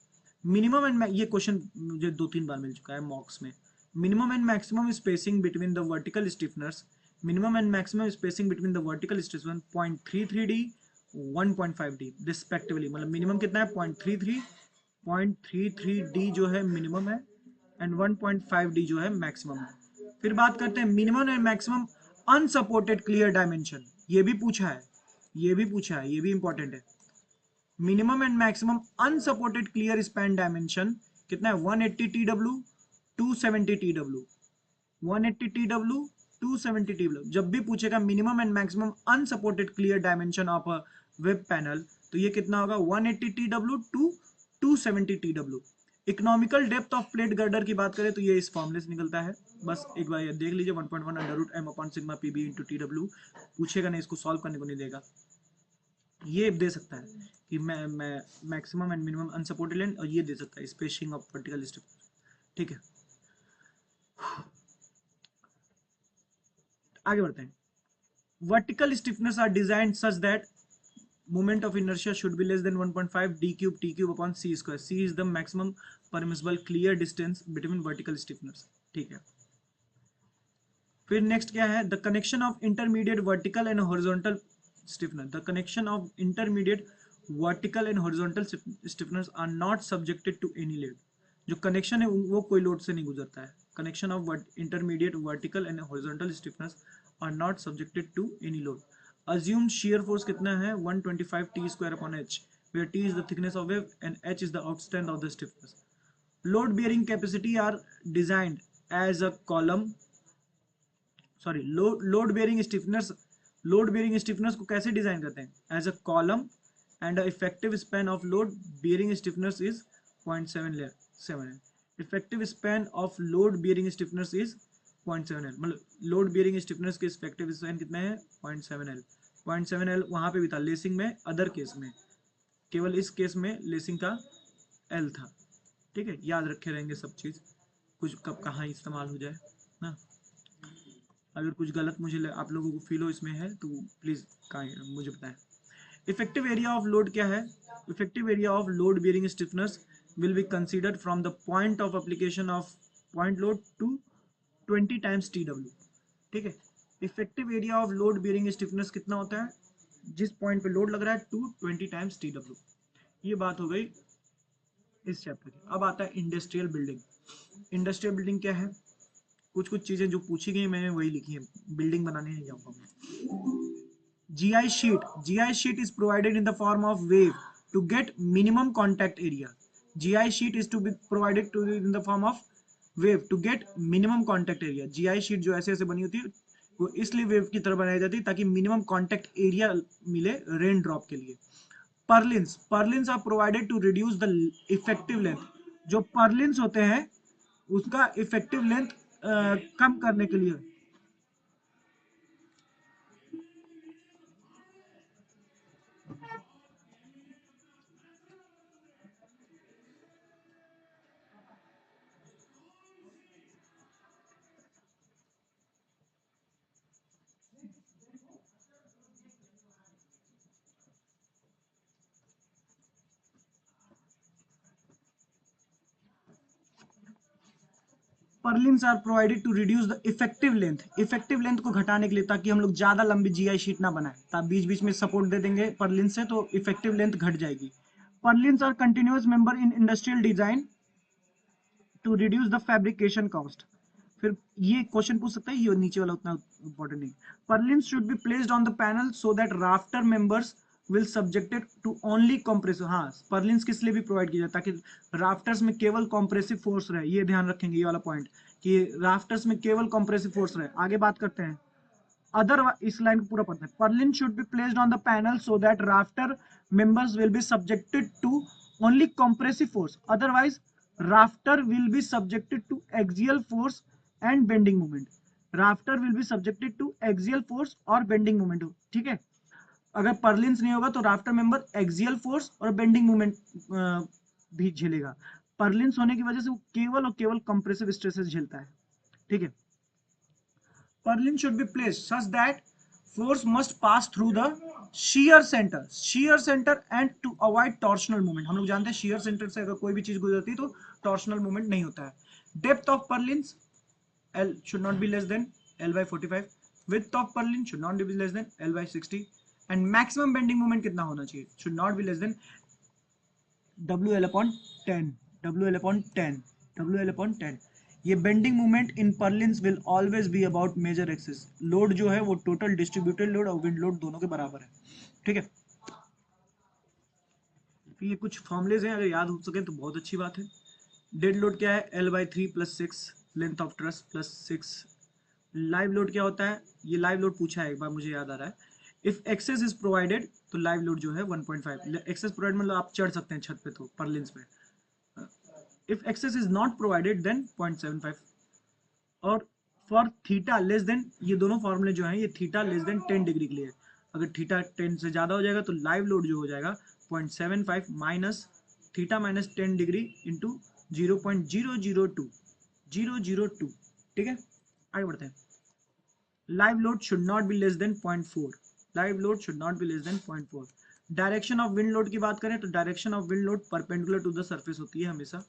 मिनिमम एंड, ये क्वेश्चन मुझे 2-3 बार मिल चुका है मॉक्स में। Minimum and maximum spacing between the vertical stiffeners, minimum and maximum spacing between the vertical stiffener 0.33d 1.5d respectively, मतलब मिनिमम कितना है 0.33d जो है मिनिमम है, एंड 1.5d जो है मैक्सिमम है। फिर बात करते हैं minimum and maximum unsupported clear dimension, ये भी पूछा है, ये भी इंपॉर्टेंट है। Minimum and maximum unsupported clear span dimension कितना है, 180 TW 270 TW, 180 TW 270 TW। जब भी पूछेगा minimum and maximum unsupported clear dimension of a web panel, तो ये कितना होगा, 180 TW to 270 TW। Economical depth of plate girder की बात करें तो ये इस फॉर्मूले से निकलता है, बस एक बार ये देख लीजिए, 1.1 √m/σ pb × tw। पूछेगा नहीं, इसको सॉल्व करने को नहीं देगा। ये दे सकता है कि मैं maximum and minimum unsupported length, और ये दे सकता है स्पेसिंग ऑफ वर्टिकल स्टिफ, ठीक है। आगे बढ़ते हैं। Vertical stiffness are designed such that moment of inertia should be less than 1.5 d³ upon c square. c is the maximum permissible clear distance between vertical stiffeners, ठीक है। फिर next क्या है, the connection of intermediate vertical and horizontal stiffener, the connection of intermediate vertical and horizontal stiffeners are not subjected to any load. जो connection है वो कोई load से नहीं गुजरता है। Connection of intermediate vertical and horizontal stiffeners are not subjected to any load. Assumed shear force कितना है, 125 T²/h, where T is the thickness of wave and H is the outstand of the stiffness. Load bearing capacity are designed as a column. Sorry, load bearing stiffness को कैसे design करते हैं, as a column, and the effective span of load bearing stiffness is 0.7L. Effective span of load bearing stiffness is 0.7L, मतलब load bearing stiffness के effective span कितना है, 0.7L। 0.7L वहां पे भी था लेसिंग में, अदर केस में, केवल इस केस में लेसिंग का L था, ठीक है। याद रखे रहेंगे सब चीज, कुछ कब कहाँ इस्तेमाल हो जाए ना। अगर कुछ गलत मुझे आप लोगों को फील हो इसमें है तो प्लीज मुझे बताएं। इफेक्टिव एरिया ऑफ लोड क्या है, effective area of load bearing stiffness will be considered from the point of application of point load to 20 times TW, ठीक है। Effective area of load bearing stiffness कितना होता है, जिस पॉइंट पे load लग रहा है, 20 times TW। ये बात हो गई इस चैप्टर की। अब आता है इंडस्ट्रियल बिल्डिंग। इंडस्ट्रियल बिल्डिंग क्या है, कुछ चीजें जो पूछी गई मैंने वही लिखी है, बिल्डिंग बनाने नहीं जाऊंगा मैं। GI sheet is provided in the form of wave to get minimum contact area. GI sheet is to be provided to in the form of wave to get minimum contact area. GI sheet जो ऐसे ऐसे बनी होती है वो इसलिए wave की तरह बनाई जाती है ताकि मिनिमम कॉन्टैक्ट एरिया मिले रेन ड्रॉप के लिए। Purlins are provided to reduce the effective length. जो पर्लिन्स होते हैं उसका इफेक्टिव लेंथ कम करने के लिए। Purlins are provided to reduce the effective length को घटाने के लिए, ताकि हम लोग ज्यादा लंबी जीआई शीट ना बनाए। तब बीच बीच में सपोर्ट दे देंगे पर्लिन्स से तो इफेक्टिव लेंथ घट जाएगी। Purlins are continuous member in industrial design to reduce the fabrication cost. फिर ये क्वेश्चन पूछ सकता है, ये नीचे वाला उतना इंपॉर्टेंट नहीं। Purlins should be placed on the panel so that rafter members will subjected to only compressive. हाँ, पर्लिन्स किस लिए भी प्रोवाइड किया जाए, ताकि राफ्टर्स में केवल कॉम्प्रेसिव फोर्स रहे। ये ध्यान रखेंगे, ये वाला पॉइंट कि राफ्टर्स में केवल कॉम्प्रेसिव फोर्स रहे। आगे बात करते हैं। अदर इस लाइन को पूरा पढ़ते हैं। Perlin should be placed on the panel so that rafter members will be subjected to only compressive force, otherwise rafter will be subjected to axial force and bending moment। rafter will be subjected to axial force और bending moment। ठीक है, अगर purlins नहीं होगा तो rafter member axial force और bending movement भी झेलेगा। Purlins होने की वजह से वो केवल और केवल कंप्रेसिव स्ट्रेसेस झेलता है। ठीक है, Perlin should be placed such that force must pass through the shear center and to avoid torsional movement। हम लोग जानते हैं shear center से अगर कोई भी चीज गुजरती है तो torsional movement नहीं होता है। Depth of purlins L should not be less than L by 45। width of purlin should not be less than L by 60 and maximum bending moment कितना होना चाहिए, should not be less than WL upon 10 WL upon 10 WL upon 10। ये bending movement in purlins will always be about major axis. Load जो है वो total distributed load और wind load दोनों के बराबर है। ठीक है, ये कुछ फॉर्मुलेज हैं, अगर याद हो सके तो बहुत अच्छी बात है। डेड लोड क्या है, L by 3 plus 6 length of truss plus 6। Live load क्या होता है, ये लाइव लोड पूछा है एक बार, मुझे याद आ रहा है। इफ एक्सेस इज प्रोवाइडेड तो लाइव लोड जो है 1.5। एक्सेस प्रोवाइड मतलब आप चढ़ सकते हैं छत पे तो पर्लिन्स पे। If excess is not provided then 0.75। और फॉर थीटा लेस देन, ये दोनों फॉर्मूले जो हैं ये थीटा लेस देन 10 डिग्री के लिए। अगर थीटा 10 से ज्यादा हो जाएगा तो लाइव लोड जो हो जाएगा 0.75 minus theta minus 10 degree into 0.002002। ठीक है, आगे बढ़ते हैं। Live load should not be less than 0.4। Live load should not be less than 0.4। Direction of wind load की बात करें तो direction of wind load perpendicular to the surface होती है हमेशा।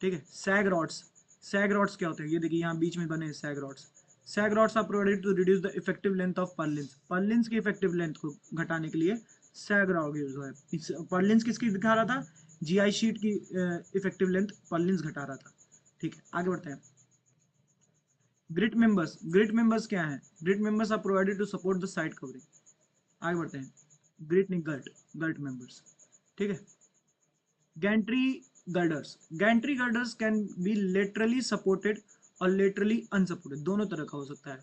ठीक है, सैग रॉड्स क्या होते हैं, ये देखिए यहाँ बीच में बने sag rods are provided to reduce the effective length of purlins की इफेक्टिव लेंथ को घटाने के लिए सैग रॉड यूज हुआ है। पर्लिन्स किसकी दिखा रहा था, जीआई शीट की इफेक्टिव लेंथ पर्लिन्स घटा रहा था। ठीक है, आगे बढ़ते हैं। ग्रिट मेंबर्स क्या है, grit members are provided to support the side covering. आगे बढ़ते हैं, ग्रिट नहीं गर्ट मेंबर्स। ठीक है, gantry girders can be laterally supported और लेटरली अनसपोर्टेड, दोनों तरह का हो सकता है।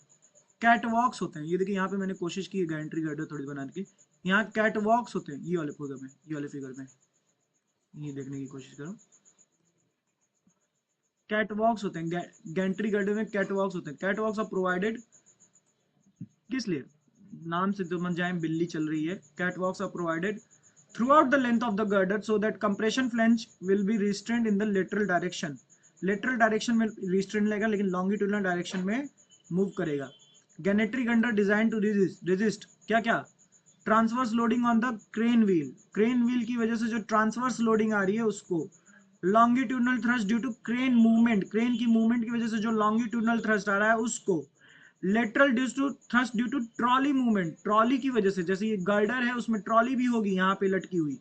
कैटवॉक्स होते हैं, ये देखिए यहाँ पे मैंने कोशिश की है गैंट्री गर्डर थोड़ी बनाने की। यहाँ कैटवॉक्स होते हैं, ये वाले फिगर में ये देखने की कोशिश करो। कैटवॉक्स होते हैं गैंट्री गर्डर में, कैटवॉक्स होते हैं। कैटवॉक्स आर प्रोवाइडेड किस लिए, नाम से समझ जाए बिल्ली चल रही है। Catwalks are provided throughout the length of the girder so that compression flange will be restrained in the lateral direction। lateral direction में restrained लेगा लेकिन longitudinal direction में move करेगा। gantry girder designed to resist क्या transverse loading on the crane wheel की वजह से जो transverse loading आ रही है उसको, longitudinal thrust due to crane movement, crane की movement की वजह से जो longitudinal thrust आ रहा है उसको, lateral due to thrust due to trolley movement, trolley की वजह से, जैसे ये गर्डर है उसमें ट्रॉली भी होगी यहाँ पे लटकी हुई,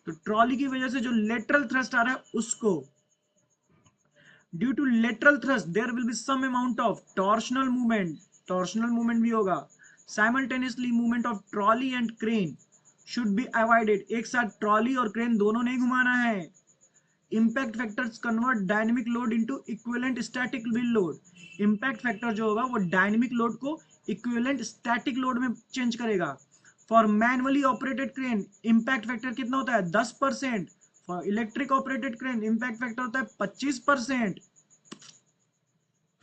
तो ट्रॉली की वजह से जो लेटरल थ्रस्ट आ रहा है उसको, due to lateral thrust there will be some amount of torsional movement भी होगा। Simultaneously movement of trolley and crane should be avoided, एक साथ ट्रॉली और क्रेन दोनों नहीं घुमाना है। Impact factors convert dynamic load into equivalent static wheel load, impact factor जो होगा वो डायनेमिक लोड को इक्विवेलेंट स्टैटिक लोड में चेंज करेगा। For manually operated crane impact factor कितना होता है 10%, for electric operated crane impact factor होता है 25%।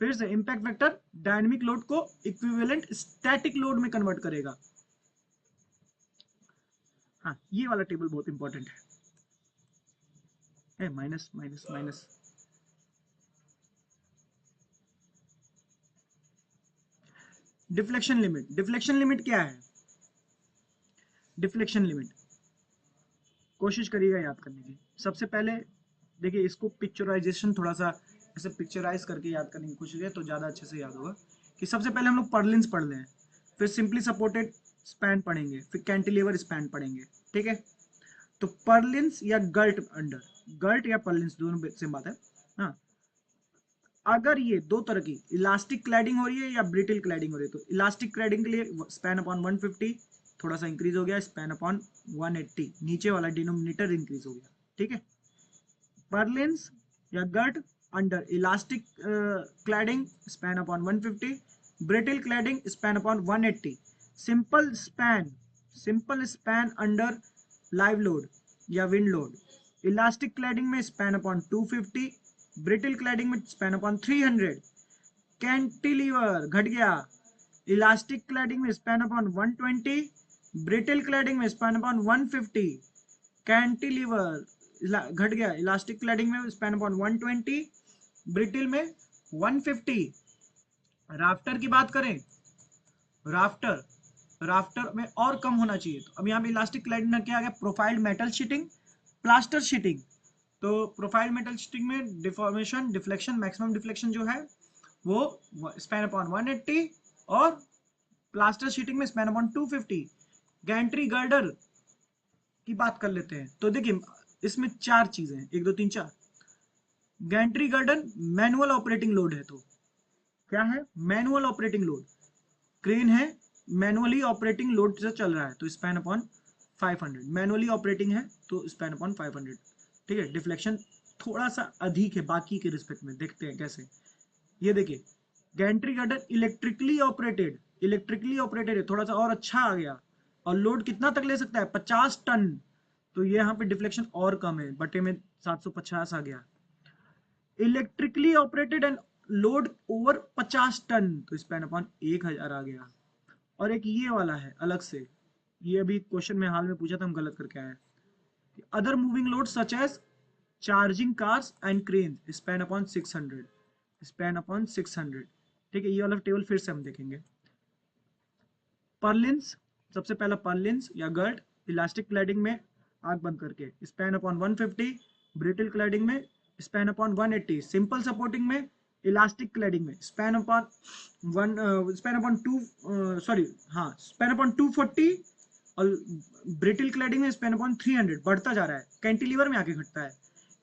फिर से इंपैक्ट फैक्टर डायनेमिक लोड को इक्विवेलेंट स्टैटिक लोड में कन्वर्ट करेगा। हाँ, ये वाला टेबल बहुत इंपॉर्टेंट है, minus minus minus. Deflection limit, deflection limit क्या है? डिफ्लेक्शन लिमिट कोशिश करिएगा याद करने की। सबसे पहले देखिए, इसको पिक्चराइजेशन थोड़ा सा ऐसे पिक्चराइज करके याद करने की कोशिश करें तो ज़्यादा अच्छे से याद होगा। कि सबसे पहले हम लोग पर्लिन्स पढ़ लें, फिर सिंपली सपोर्टेड स्पैन पढ़ेंगे, फिर कैंटिलीवर स्पैन पढ़ेंगे, ठीक है? तो पर्लिन्स या गर्ट अंडर, गर्ट या पर्लिन्स दोनों सेम बात है। हाँ, अगर ये दो तरह की इलास्टिक क्लैडिंग हो रही है या ब्रिटिल क्लैडिंग हो रही है, तो इलास्टिक क्लैडिंग के लिए स्पैन अपॉन 150 थोड़ा सा इंक्रीज हो गया, स्पैन अपॉन 180 नीचे वाला डिनोमिनेटर इंक्रीज हो गया, ठीक है? पर्लिन्स या girt under elastic cladding span upon 150, brittle cladding span upon 180, simple span under live load या विंड लोड, इलास्टिक क्लैडिंग में स्पैन अपॉन 250, ब्रिटिल क्लैडिंग में स्पैन अपॉन 300, कैंटिलीवर घट गया, इलास्टिक क्लैडिंग में स्पैन अपॉन 120, ब्रिटिल क्लैडिंग में span upon 150, cantilever घट गया, elastic cladding में स्पैन अपॉन 120, ब्रिटिल में 150। राफ्टर की बात करें, राफ्टर राफ्टर में और कम होना चाहिए। तो अब यहाँ पे इलास्टिक क्लैडिंग में क्या आ गया? Profiled metal sheeting, plaster sheeting. तो प्रोफाइल मेटल शीटिंग में डिफॉर्मेशन, डिफ्लेक्शन, मैक्सिमम डिफ्लेक्शन जो है वो स्पैन अपॉन 180, और प्लास्टर शीटिंग में स्पैन अपॉन 250। गैंट्री गर्डर की बात कर लेते हैं, तो देखिए इसमें चार चीजें हैं, 1 2 3 4। Gentry girder manual operating load है, तो क्या है? मैनुअल ऑपरेटिंग लोड, क्रेन है, मैनुअली ऑपरेटिंग लोड से चल रहा है, तो स्पैन अपॉन 500। मैनुअली ऑपरेटिंग है तो स्पैन अपॉन 500, ठीक है? डिफ्लेक्शन थोड़ा सा अधिक है बाकी के रिस्पेक्ट में, देखते हैं कैसे। ये देखिए, गैंट्री गर्डर इलेक्ट्रिकली ऑपरेटेड है, थोड़ा सा और अच्छा आ गया, और लोड कितना तक ले सकता है? 50 टन। तो ये यहाँ पे डिफ्लेक्शन और कम है, बटे में 750 आ गया। Electrically operated and load over 50 ton, तो स्पैन अपॉन 1000 आ गया। और एक ये वाला है अलग से, ये अभी क्वेश्चन में हाल में पूछा था, हम गलत करके आए। Other moving load such as charging cars and crane span upon 600, span upon 600, ठीक है? ये वाला टेबल फिर से हम देखेंगे। पर्लिन्स, सबसे पहला पर्लिन्स या गर्ट इलास्टिक क्लैडिंग में आग बंद करके स्पैन अपॉन 150, ब्रिटिल क्लैडिंग में स्पैन अपॉन 180, सिंपल सपोर्टिंग में इलास्टिक क्लैडिंग में span upon span upon 2 sorry हाँ स्पैन अपॉन 240, और ब्रिटिल क्लैडिंग में स्पैन अपॉन 300। बढ़ता जा रहा है, कैंटिलीवर में आके घटता है,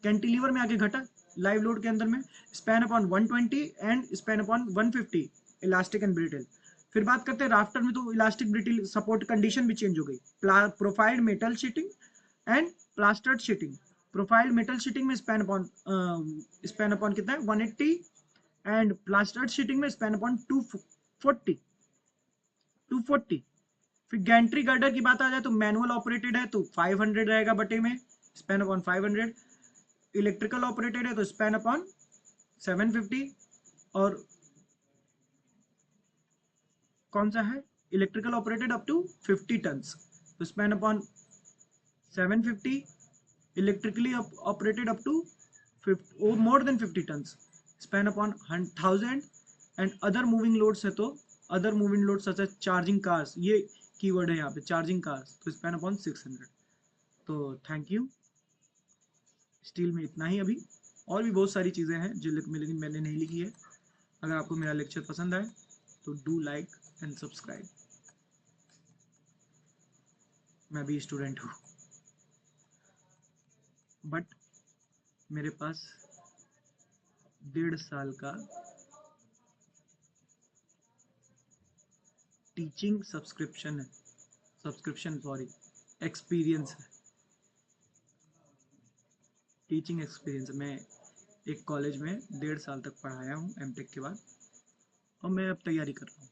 कैंटिलीवर में आके घटा लाइव लोड के अंदर में span upon 120 and span upon 150 elastic and brittle. फिर बात करते हैं राफ्टर में, तो इलास्टिक ब्रिटिल सपोर्ट कंडीशन भी चेंज हो गई, profiled metal sheeting and plastered sheeting. Profiled metal sheeting में स्पैन अपॉन कितना है? 180, एंड प्लास्टर्ड शीटिंग में स्पैन अपॉन 240। फिर गैंट्री गर्डर की बात आ जाए तो मैनुअल ऑपरेटेड है तो 500 रहेगा बटे में, स्पैन अपॉन 500। इलेक्ट्रिकल ऑपरेटेड है तो स्पैन अपॉन 750, और कौन सा है? Electrical operated up to 50 tons, तो span upon 750, electrically operated up to more than 50 tons, span upon 1000। And other moving loads है तो other moving loads such as charging cars, ये कीवर्ड है यहाँ पे, चार्जिंग कार्स, तो स्पैन अपॉन 600। तो thank you. Steel में इतना ही अभी, और भी बहुत सारी चीज़ें हैं जो लेकिन मैंने नहीं लिखी है। अगर आपको मेरा लेक्चर पसंद आए तो डू लाइक एंड सब्सक्राइब। मैं भी स्टूडेंट हूँ, बट मेरे पास 1.5 साल का टीचिंग सब्सक्रिप्शन सॉरी एक्सपीरियंस है, टीचिंग एक्सपीरियंस। मैं एक कॉलेज में 1.5 साल तक पढ़ाया हूँ एमटेक के बाद, और मैं अब तैयारी कर रहा हूँ।